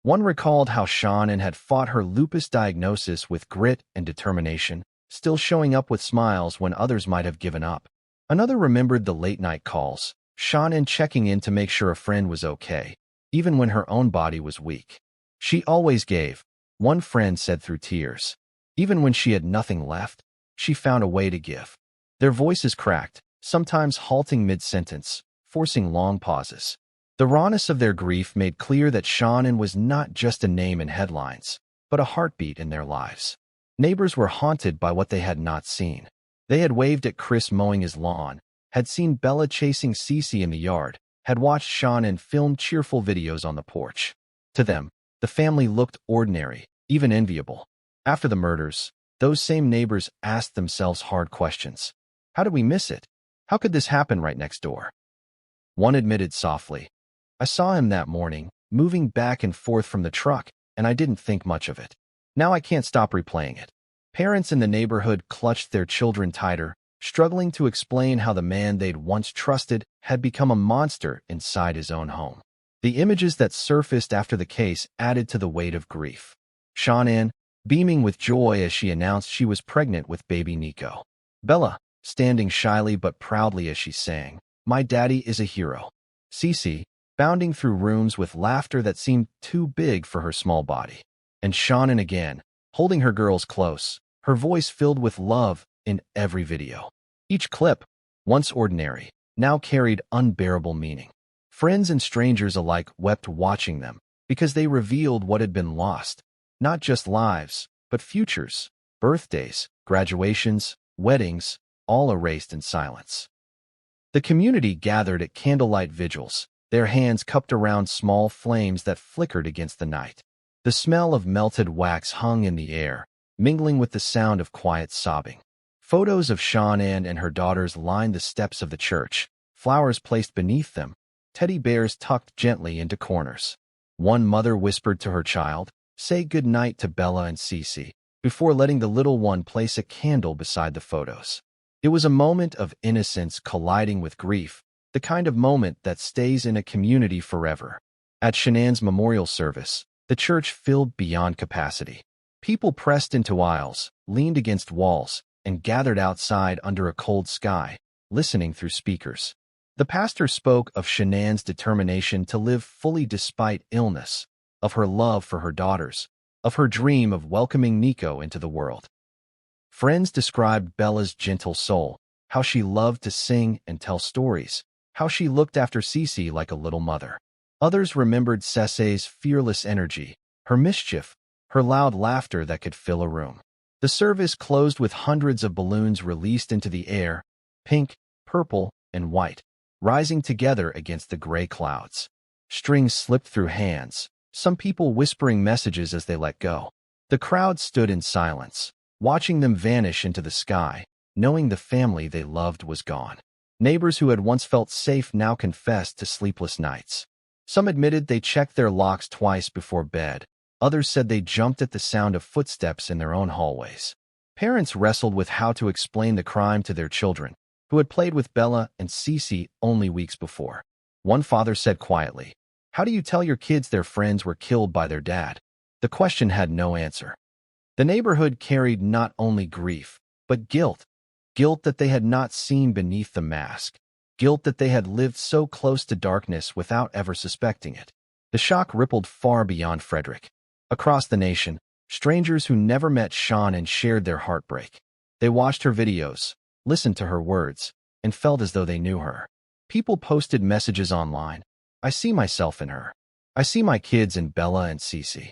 One recalled how Shanann had fought her lupus diagnosis with grit and determination, still showing up with smiles when others might have given up. Another remembered the late-night calls, Shanann checking in to make sure a friend was okay, even when her own body was weak. She always gave, one friend said through tears. Even when she had nothing left, she found a way to give. Their voices cracked, sometimes halting mid-sentence, forcing long pauses. The rawness of their grief made clear that Shanann was not just a name in headlines, but a heartbeat in their lives. Neighbors were haunted by what they had not seen. They had waved at Chris mowing his lawn, had seen Bella chasing Cece in the yard, had watched Shanann film cheerful videos on the porch. To them, the family looked ordinary, even enviable. After the murders, those same neighbors asked themselves hard questions. How did we miss it? How could this happen right next door? One admitted softly, I saw him that morning, moving back and forth from the truck, and I didn't think much of it. Now I can't stop replaying it. Parents in the neighborhood clutched their children tighter, struggling to explain how the man they'd once trusted had become a monster inside his own home. The images that surfaced after the case added to the weight of grief. Shanann, beaming with joy as she announced she was pregnant with baby Nico. Bella, standing shyly but proudly as she sang, My daddy is a hero. Cece, bounding through rooms with laughter that seemed too big for her small body. And Shanann again, holding her girls close, her voice filled with love in every video. Each clip, once ordinary, now carried unbearable meaning. Friends and strangers alike wept watching them because they revealed what had been lost, not just lives, but futures, birthdays, graduations, weddings, all erased in silence. The community gathered at candlelight vigils, their hands cupped around small flames that flickered against the night. The smell of melted wax hung in the air, mingling with the sound of quiet sobbing. Photos of Shanann and her daughters lined the steps of the church, flowers placed beneath them, teddy bears tucked gently into corners. One mother whispered to her child, Say good night to Bella and Cece, before letting the little one place a candle beside the photos. It was a moment of innocence colliding with grief, the kind of moment that stays in a community forever. At Shanann's memorial service, the church filled beyond capacity. People pressed into aisles, leaned against walls, and gathered outside under a cold sky, listening through speakers. The pastor spoke of Shanann's determination to live fully despite illness, of her love for her daughters, of her dream of welcoming Nico into the world. Friends described Bella's gentle soul, how she loved to sing and tell stories, how she looked after Cece like a little mother. Others remembered Cece's fearless energy, her mischief, her loud laughter that could fill a room. The service closed with hundreds of balloons released into the air, pink, purple, and white, rising together against the gray clouds. Strings slipped through hands, some people whispering messages as they let go. The crowd stood in silence, watching them vanish into the sky, knowing the family they loved was gone. Neighbors who had once felt safe now confessed to sleepless nights. Some admitted they checked their locks twice before bed. Others said they jumped at the sound of footsteps in their own hallways. Parents wrestled with how to explain the crime to their children, who had played with Bella and Cece only weeks before. One father said quietly, "How do you tell your kids their friends were killed by their dad?" The question had no answer. The neighborhood carried not only grief, but guilt. Guilt that they had not seen beneath the mask. Guilt that they had lived so close to darkness without ever suspecting it. The shock rippled far beyond Frederick. Across the nation, strangers who never met Shanann shared their heartbreak. They watched her videos, listened to her words, and felt as though they knew her. People posted messages online. "I see myself in her. I see my kids in Bella and Cece."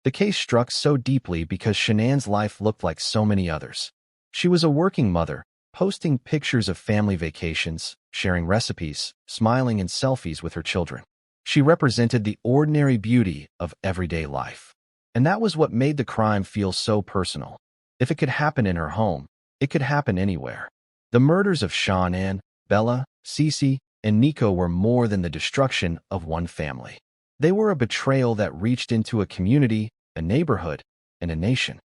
The case struck so deeply because Shanann's life looked like so many others. She was a working mother, posting pictures of family vacations, sharing recipes, smiling in selfies with her children. She represented the ordinary beauty of everyday life. And that was what made the crime feel so personal. If it could happen in her home, it could happen anywhere. The murders of Shanann, Bella, Cece, and Nico were more than the destruction of one family. They were a betrayal that reached into a community, a neighborhood, and a nation.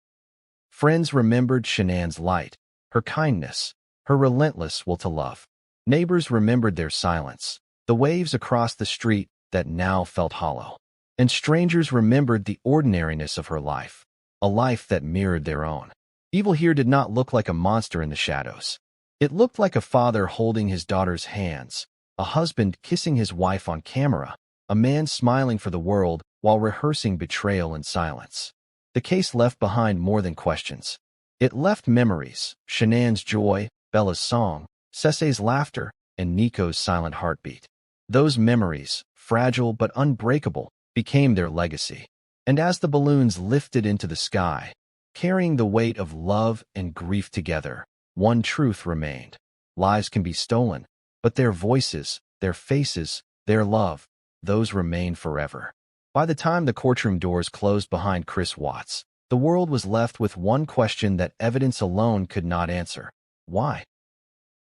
Friends remembered Shanann's light, her kindness, her relentless will to love. Neighbors remembered their silence, the waves across the street that now felt hollow. And strangers remembered the ordinariness of her life, a life that mirrored their own. Evil here did not look like a monster in the shadows. It looked like a father holding his daughter's hands, a husband kissing his wife on camera, a man smiling for the world while rehearsing betrayal in silence. The case left behind more than questions. It left memories, Shanann's joy, Bella's song, Cece's laughter, and Nico's silent heartbeat. Those memories, fragile but unbreakable, became their legacy. And as the balloons lifted into the sky, carrying the weight of love and grief together, one truth remained. Lives can be stolen, but their voices, their faces, their love, those remain forever. By the time the courtroom doors closed behind Chris Watts, the world was left with one question that evidence alone could not answer. Why?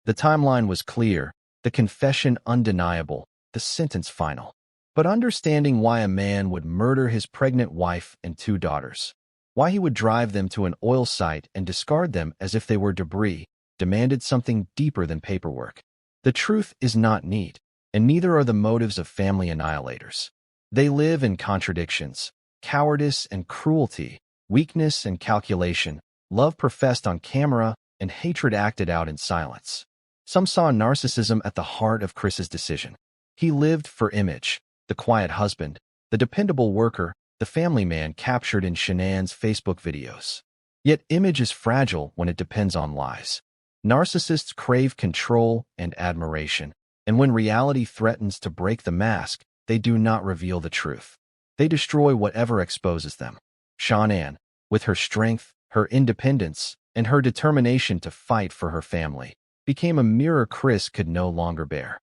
The timeline was clear, the confession undeniable, the sentence final. But understanding why a man would murder his pregnant wife and 2 daughters, why he would drive them to an oil site and discard them as if they were debris, demanded something deeper than paperwork. The truth is not neat, and neither are the motives of family annihilators. They live in contradictions, cowardice and cruelty, weakness and calculation, love professed on camera, and hatred acted out in silence. Some saw narcissism at the heart of Chris's decision. He lived for image, the quiet husband, the dependable worker, the family man captured in Shanann's Facebook videos. Yet image is fragile when it depends on lies. Narcissists crave control and admiration, and when reality threatens to break the mask, they do not reveal the truth. They destroy whatever exposes them. Shanann, with her strength, her independence, and her determination to fight for her family, became a mirror Chris could no longer bear.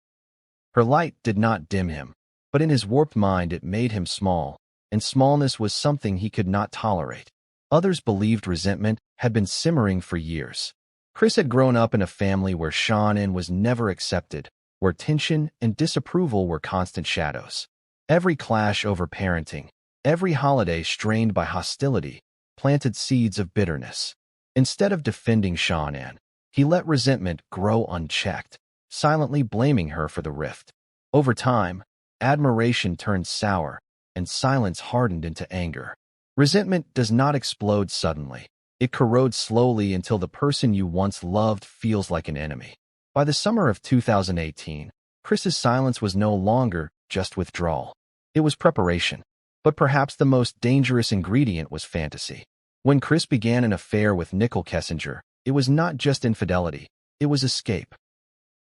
Her light did not dim him, but in his warped mind it made him small, and smallness was something he could not tolerate. Others believed resentment had been simmering for years. Chris had grown up in a family where Shanann was never accepted, where tension and disapproval were constant shadows. Every clash over parenting, every holiday strained by hostility, planted seeds of bitterness. Instead of defending Shanann, he let resentment grow unchecked, silently blaming her for the rift. Over time, admiration turned sour, and silence hardened into anger. Resentment does not explode suddenly. It corrodes slowly until the person you once loved feels like an enemy. By the summer of 2018, Chris's silence was no longer just withdrawal. It was preparation. But perhaps the most dangerous ingredient was fantasy. When Chris began an affair with Nicole Kessinger, it was not just infidelity, it was escape.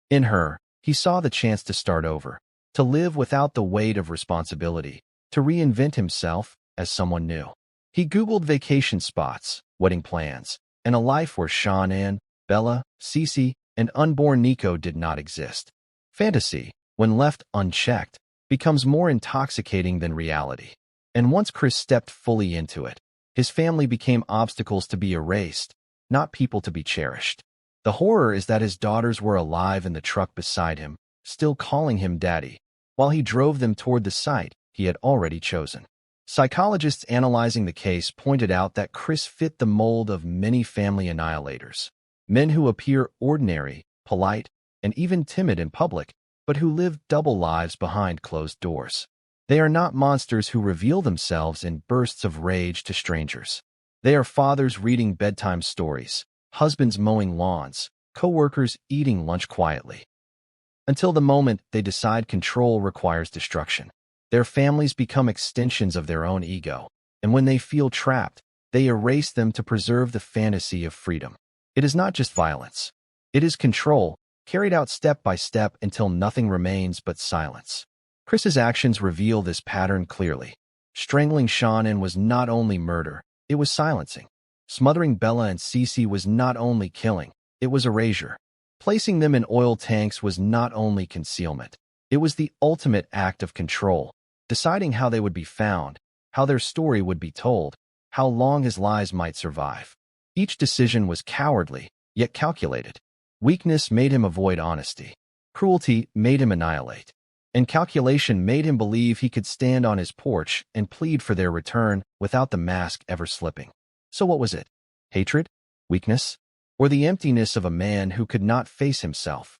In her, he saw the chance to start over, to live without the weight of responsibility, to reinvent himself as someone new. He Googled vacation spots, wedding plans, and a life where Shanann, Bella, Cece, and unborn Nico did not exist. Fantasy, when left unchecked, becomes more intoxicating than reality. And once Chris stepped fully into it, his family became obstacles to be erased, not people to be cherished. The horror is that his daughters were alive in the truck beside him, still calling him daddy, while he drove them toward the site he had already chosen. Psychologists analyzing the case pointed out that Chris fit the mold of many family annihilators. Men who appear ordinary, polite, and even timid in public, but who live double lives behind closed doors. They are not monsters who reveal themselves in bursts of rage to strangers. They are fathers reading bedtime stories, husbands mowing lawns, co-workers eating lunch quietly. Until the moment they decide control requires destruction. Their families become extensions of their own ego, and when they feel trapped, they erase them to preserve the fantasy of freedom. It is not just violence. It is control, carried out step by step until nothing remains but silence. Chris's actions reveal this pattern clearly. Strangling Shanann was not only murder, it was silencing. Smothering Bella and Cece was not only killing, it was erasure. Placing them in oil tanks was not only concealment, it was the ultimate act of control, deciding how they would be found, how their story would be told, how long his lies might survive. Each decision was cowardly, yet calculated. Weakness made him avoid honesty. Cruelty made him annihilate. And calculation made him believe he could stand on his porch and plead for their return without the mask ever slipping. So what was it? Hatred? Weakness? Or the emptiness of a man who could not face himself?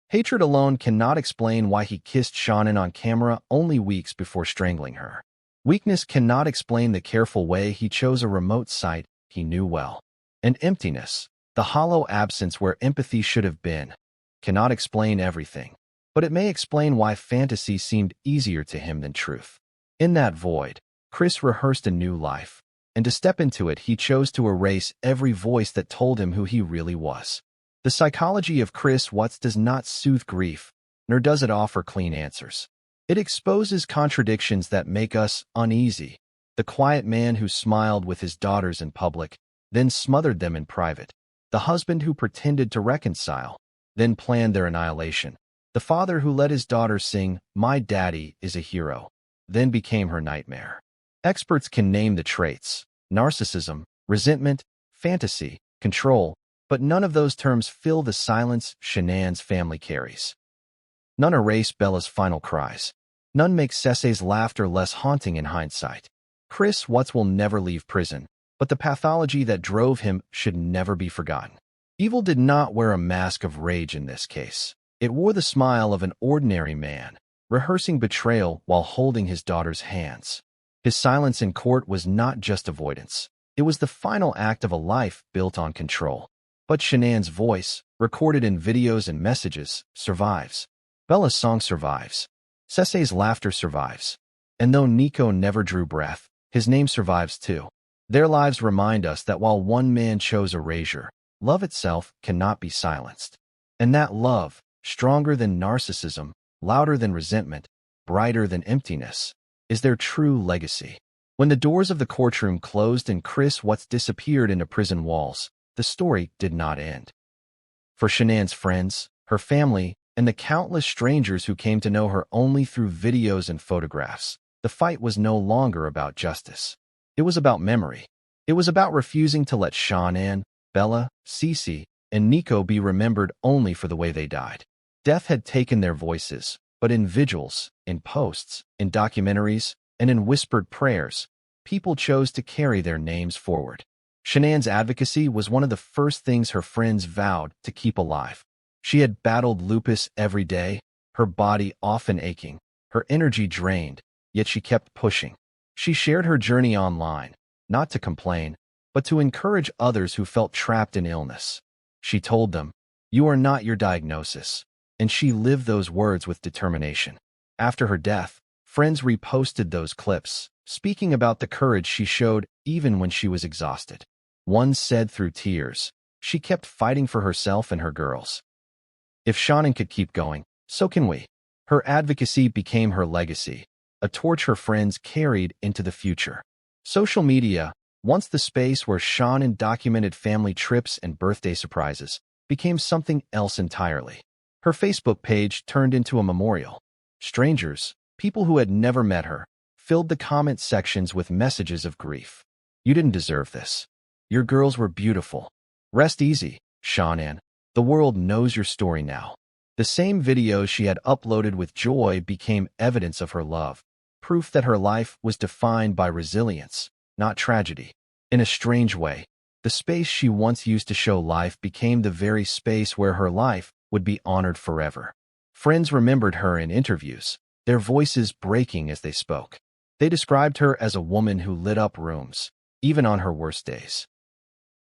Hatred alone cannot explain why he kissed Shanann on camera only weeks before strangling her. Weakness cannot explain the careful way he chose a remote site he knew well. And emptiness, the hollow absence where empathy should have been, cannot explain everything. But it may explain why fantasy seemed easier to him than truth. In that void, Chris rehearsed a new life, and to step into it he chose to erase every voice that told him who he really was. The psychology of Chris Watts does not soothe grief, nor does it offer clean answers. It exposes contradictions that make us uneasy. The quiet man who smiled with his daughters in public, then smothered them in private. The husband who pretended to reconcile, then planned their annihilation. The father who let his daughter sing, "My Daddy is a Hero," then became her nightmare. Experts can name the traits: narcissism, resentment, fantasy, control, but none of those terms fill the silence Shanann's family carries. None erase Bella's final cries. None make Cece's laughter less haunting in hindsight. Chris Watts will never leave prison, but the pathology that drove him should never be forgotten. Evil did not wear a mask of rage in this case. It wore the smile of an ordinary man, rehearsing betrayal while holding his daughter's hands. His silence in court was not just avoidance. It was the final act of a life built on control. But Shanann's voice, recorded in videos and messages, survives. Bella's song survives. Cece's laughter survives. And though Nico never drew breath, his name survives too. Their lives remind us that while one man chose erasure, love itself cannot be silenced. And that love, stronger than narcissism, louder than resentment, brighter than emptiness, is their true legacy. When the doors of the courtroom closed and Chris Watts disappeared into prison walls, the story did not end. For Shanann's friends, her family, and the countless strangers who came to know her only through videos and photographs, the fight was no longer about justice. It was about memory. It was about refusing to let Shanann, Bella, Cece, and Nico be remembered only for the way they died. Death had taken their voices, but in vigils, in posts, in documentaries, and in whispered prayers, people chose to carry their names forward. Shanann's advocacy was one of the first things her friends vowed to keep alive. She had battled lupus every day, her body often aching, her energy drained, yet she kept pushing. She shared her journey online, not to complain, but to encourage others who felt trapped in illness. She told them, "You are not your diagnosis. and she lived those words with determination. After her death, friends reposted those clips, speaking about the courage she showed even when she was exhausted. One said through tears, "She kept fighting for herself and her girls. If Shanann could keep going, so can we." Her advocacy became her legacy, a torch her friends carried into the future. Social media, once the space where Shanann documented family trips and birthday surprises, became something else entirely. Her Facebook page turned into a memorial. Strangers, people who had never met her, filled the comment sections with messages of grief. "You didn't deserve this. Your girls were beautiful. Rest easy, Shanann. The world knows your story now." The same videos she had uploaded with joy became evidence of her love, proof that her life was defined by resilience, not tragedy. In a strange way, the space she once used to show life became the very space where her life would be honored forever. Friends remembered her in interviews, their voices breaking as they spoke. They described her as a woman who lit up rooms, even on her worst days.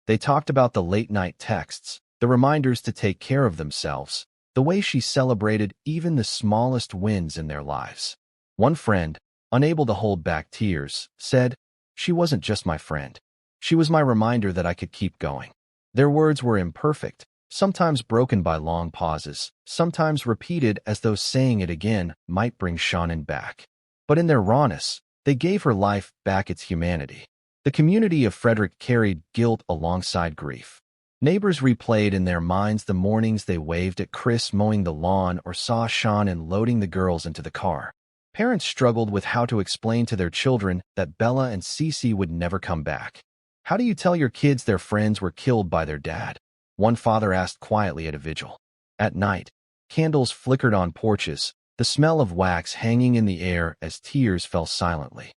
They talked about the late-night texts, the reminders to take care of themselves, the way she celebrated even the smallest wins in their lives. One friend, unable to hold back tears, said, "She wasn't just my friend. She was my reminder that I could keep going." Their words were imperfect, sometimes broken by long pauses, sometimes repeated as though saying it again might bring Shanann back. But in their rawness, they gave her life back its humanity. The community of Frederick carried guilt alongside grief. Neighbors replayed in their minds the mornings they waved at Chris mowing the lawn or saw Shanann loading the girls into the car. Parents struggled with how to explain to their children that Bella and Cece would never come back. "How do you tell your kids their friends were killed by their dad?" one father asked quietly at a vigil. At night, candles flickered on porches, the smell of wax hanging in the air as tears fell silently.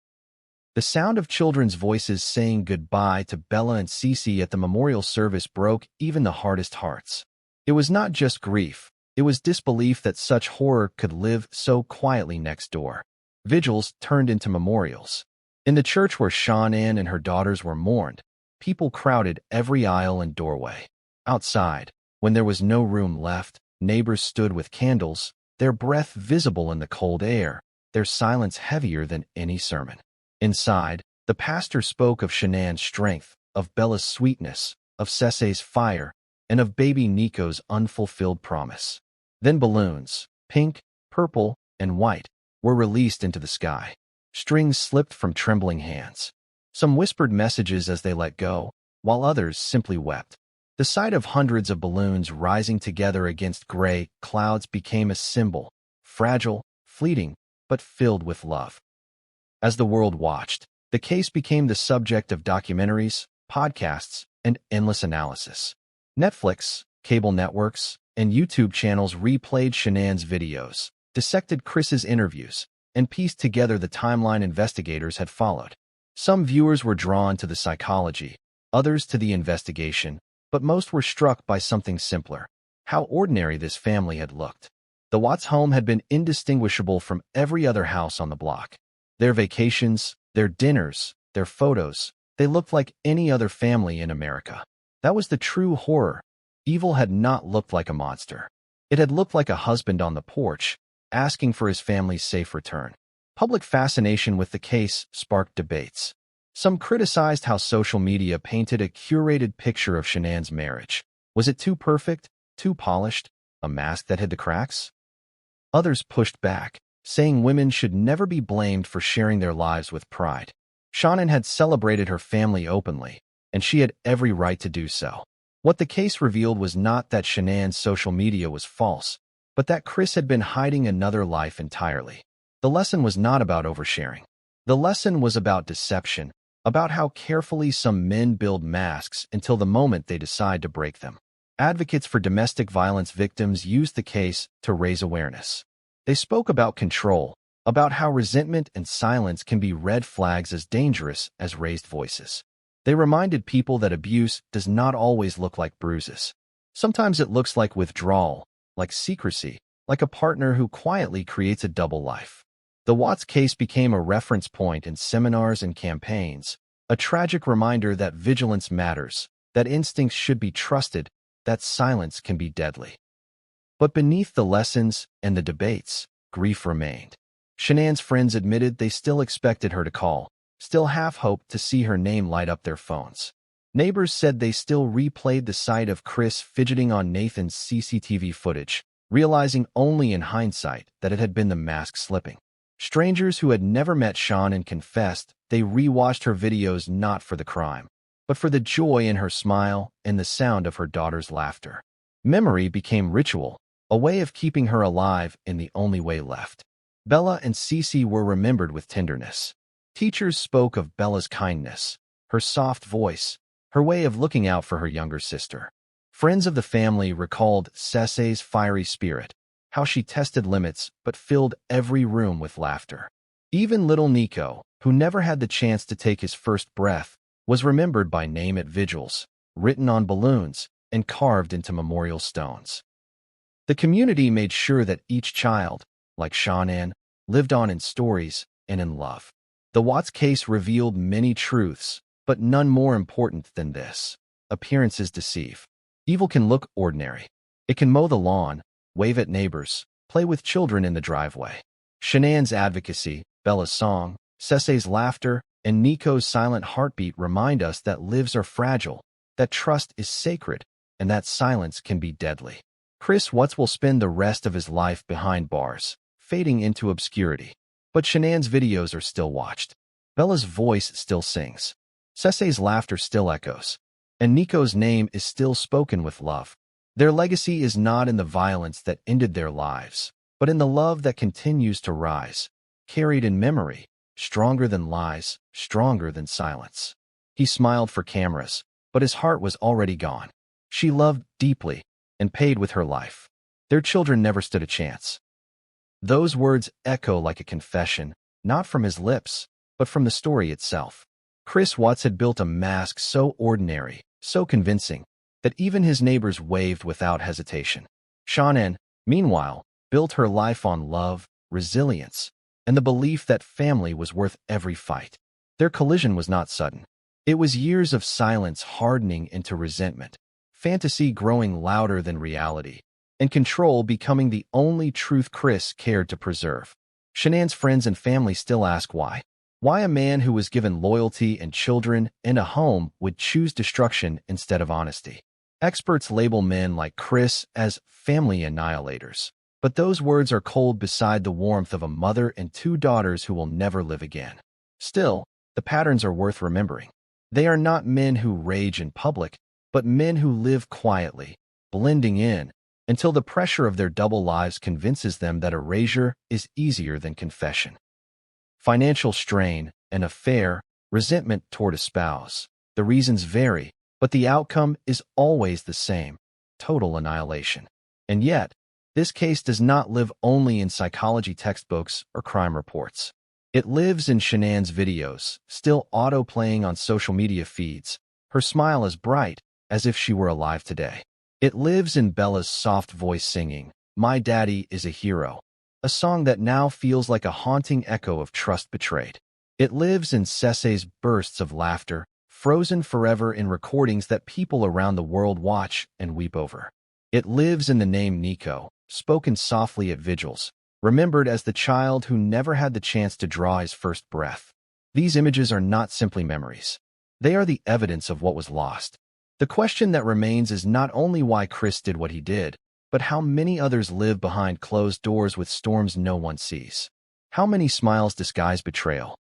The sound of children's voices saying goodbye to Bella and Cece at the memorial service broke even the hardest hearts. It was not just grief, it was disbelief that such horror could live so quietly next door. Vigils turned into memorials. In the church where Shanann and her daughters were mourned, people crowded every aisle and doorway. Outside, when there was no room left, neighbors stood with candles, their breath visible in the cold air, their silence heavier than any sermon. Inside, the pastor spoke of Shanann's strength, of Bella's sweetness, of Cece's fire, and of baby Nico's unfulfilled promise. Then balloons, pink, purple, and white, were released into the sky. Strings slipped from trembling hands. Some whispered messages as they let go, while others simply wept. The sight of hundreds of balloons rising together against gray clouds became a symbol, fragile, fleeting, but filled with love. As the world watched, the case became the subject of documentaries, podcasts, and endless analysis. Netflix, cable networks, and YouTube channels replayed Shanann's videos, dissected Chris's interviews, and pieced together the timeline investigators had followed. Some viewers were drawn to the psychology, others to the investigation, but most were struck by something simpler: how ordinary this family had looked. The Watts home had been indistinguishable from every other house on the block. Their vacations, their dinners, their photos, they looked like any other family in America. That was the true horror. Evil had not looked like a monster. It had looked like a husband on the porch, asking for his family's safe return. Public fascination with the case sparked debates. Some criticized how social media painted a curated picture of Shanann's marriage. Was it too perfect, too polished, a mask that hid the cracks? Others pushed back, saying women should never be blamed for sharing their lives with pride. Shanann had celebrated her family openly, and she had every right to do so. What the case revealed was not that Shanann's social media was false, but that Chris had been hiding another life entirely. The lesson was not about oversharing. The lesson was about deception, about how carefully some men build masks until the moment they decide to break them. Advocates for domestic violence victims used the case to raise awareness. They spoke about control, about how resentment and silence can be red flags as dangerous as raised voices. They reminded people that abuse does not always look like bruises. Sometimes it looks like withdrawal, like secrecy, like a partner who quietly creates a double life. The Watts case became a reference point in seminars and campaigns, a tragic reminder that vigilance matters, that instincts should be trusted, that silence can be deadly. But beneath the lessons and the debates, grief remained. Shanann's friends admitted they still expected her to call, still half-hoped to see her name light up their phones. Neighbors said they still replayed the sight of Chris fidgeting on Nathan's CCTV footage, realizing only in hindsight that it had been the mask slipping. Strangers who had never met Shanann confessed they rewatched her videos not for the crime, but for the joy in her smile and the sound of her daughter's laughter. Memory became ritual, a way of keeping her alive in the only way left. Bella and Cece were remembered with tenderness. Teachers spoke of Bella's kindness, her soft voice, her way of looking out for her younger sister. Friends of the family recalled Cece's fiery spirit, how she tested limits but filled every room with laughter. Even little Nico, who never had the chance to take his first breath, was remembered by name at vigils, written on balloons, and carved into memorial stones. The community made sure that each child, like Shanann, lived on in stories and in love. The Watts case revealed many truths, but none more important than this. Appearances deceive. Evil can look ordinary. It can mow the lawn, wave at neighbors, play with children in the driveway. Shanann's advocacy, Bella's song, Cece's laughter, and Nico's silent heartbeat remind us that lives are fragile, that trust is sacred, and that silence can be deadly. Chris Watts will spend the rest of his life behind bars, fading into obscurity. But Shanann's videos are still watched. Bella's voice still sings. Cece's laughter still echoes. And Nico's name is still spoken with love. Their legacy is not in the violence that ended their lives, but in the love that continues to rise, carried in memory, stronger than lies, stronger than silence. He smiled for cameras, but his heart was already gone. She loved deeply and paid with her life. Their children never stood a chance. Those words echo like a confession, not from his lips, but from the story itself. Chris Watts had built a mask so ordinary, so convincing, that even his neighbors waved without hesitation. Shanann, meanwhile, built her life on love, resilience, and the belief that family was worth every fight. Their collision was not sudden. It was years of silence hardening into resentment, fantasy growing louder than reality, and control becoming the only truth Chris cared to preserve. Shanann's friends and family still ask why. Why a man who was given loyalty and children and a home would choose destruction instead of honesty. Experts label men like Chris as family annihilators, but those words are cold beside the warmth of a mother and two daughters who will never live again. Still, the patterns are worth remembering. They are not men who rage in public, but men who live quietly, blending in, until the pressure of their double lives convinces them that erasure is easier than confession. Financial strain, an affair, resentment toward a spouse. The reasons vary, but the outcome is always the same: total annihilation. And yet, this case does not live only in psychology textbooks or crime reports. It lives in Shanann's videos, still auto-playing on social media feeds, her smile as bright as if she were alive today. It lives in Bella's soft voice singing, "My Daddy is a Hero," a song that now feels like a haunting echo of trust betrayed. It lives in Cece's bursts of laughter, frozen forever in recordings that people around the world watch and weep over. It lives in the name Nico, spoken softly at vigils, remembered as the child who never had the chance to draw his first breath. These images are not simply memories. They are the evidence of what was lost. The question that remains is not only why Chris did what he did, but how many others live behind closed doors with storms no one sees. How many smiles disguise betrayal?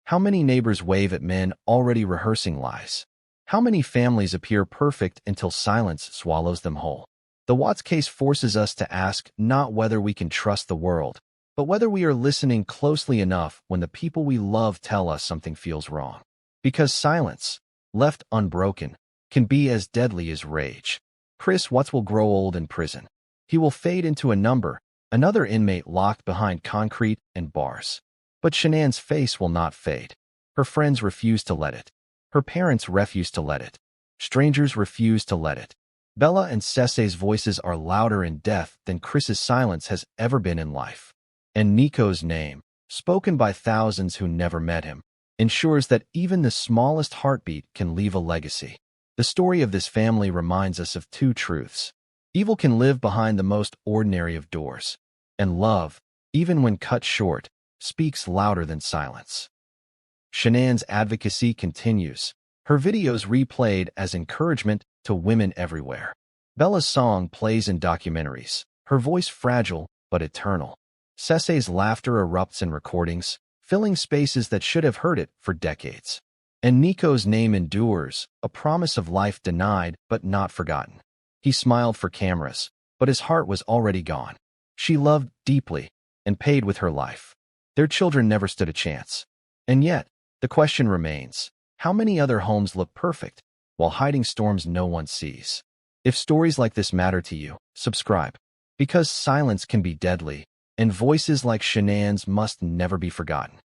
How many neighbors wave at men already rehearsing lies? How many families appear perfect until silence swallows them whole? The Watts case forces us to ask not whether we can trust the world, but whether we are listening closely enough when the people we love tell us something feels wrong. Because silence, left unbroken, can be as deadly as rage. Chris Watts will grow old in prison. He will fade into a number, another inmate locked behind concrete and bars. But Shanann's face will not fade. Her friends refuse to let it. Her parents refuse to let it. Strangers refuse to let it. Bella and Cece's voices are louder in death than Chris's silence has ever been in life. And Nico's name, spoken by thousands who never met him, ensures that even the smallest heartbeat can leave a legacy. The story of this family reminds us of two truths. Evil can live behind the most ordinary of doors. And love, even when cut short, speaks louder than silence. Shanann's advocacy continues, her videos replayed as encouragement to women everywhere. Bella's song plays in documentaries, her voice fragile but eternal. Cece's laughter erupts in recordings, filling spaces that should have heard it for decades. And Nico's name endures, a promise of life denied but not forgotten. He smiled for cameras, but his heart was already gone. She loved deeply and paid with her life. Their children never stood a chance. And yet, the question remains, how many other homes look perfect while hiding storms no one sees? If stories like this matter to you, subscribe. Because silence can be deadly, and voices like Shanann's must never be forgotten.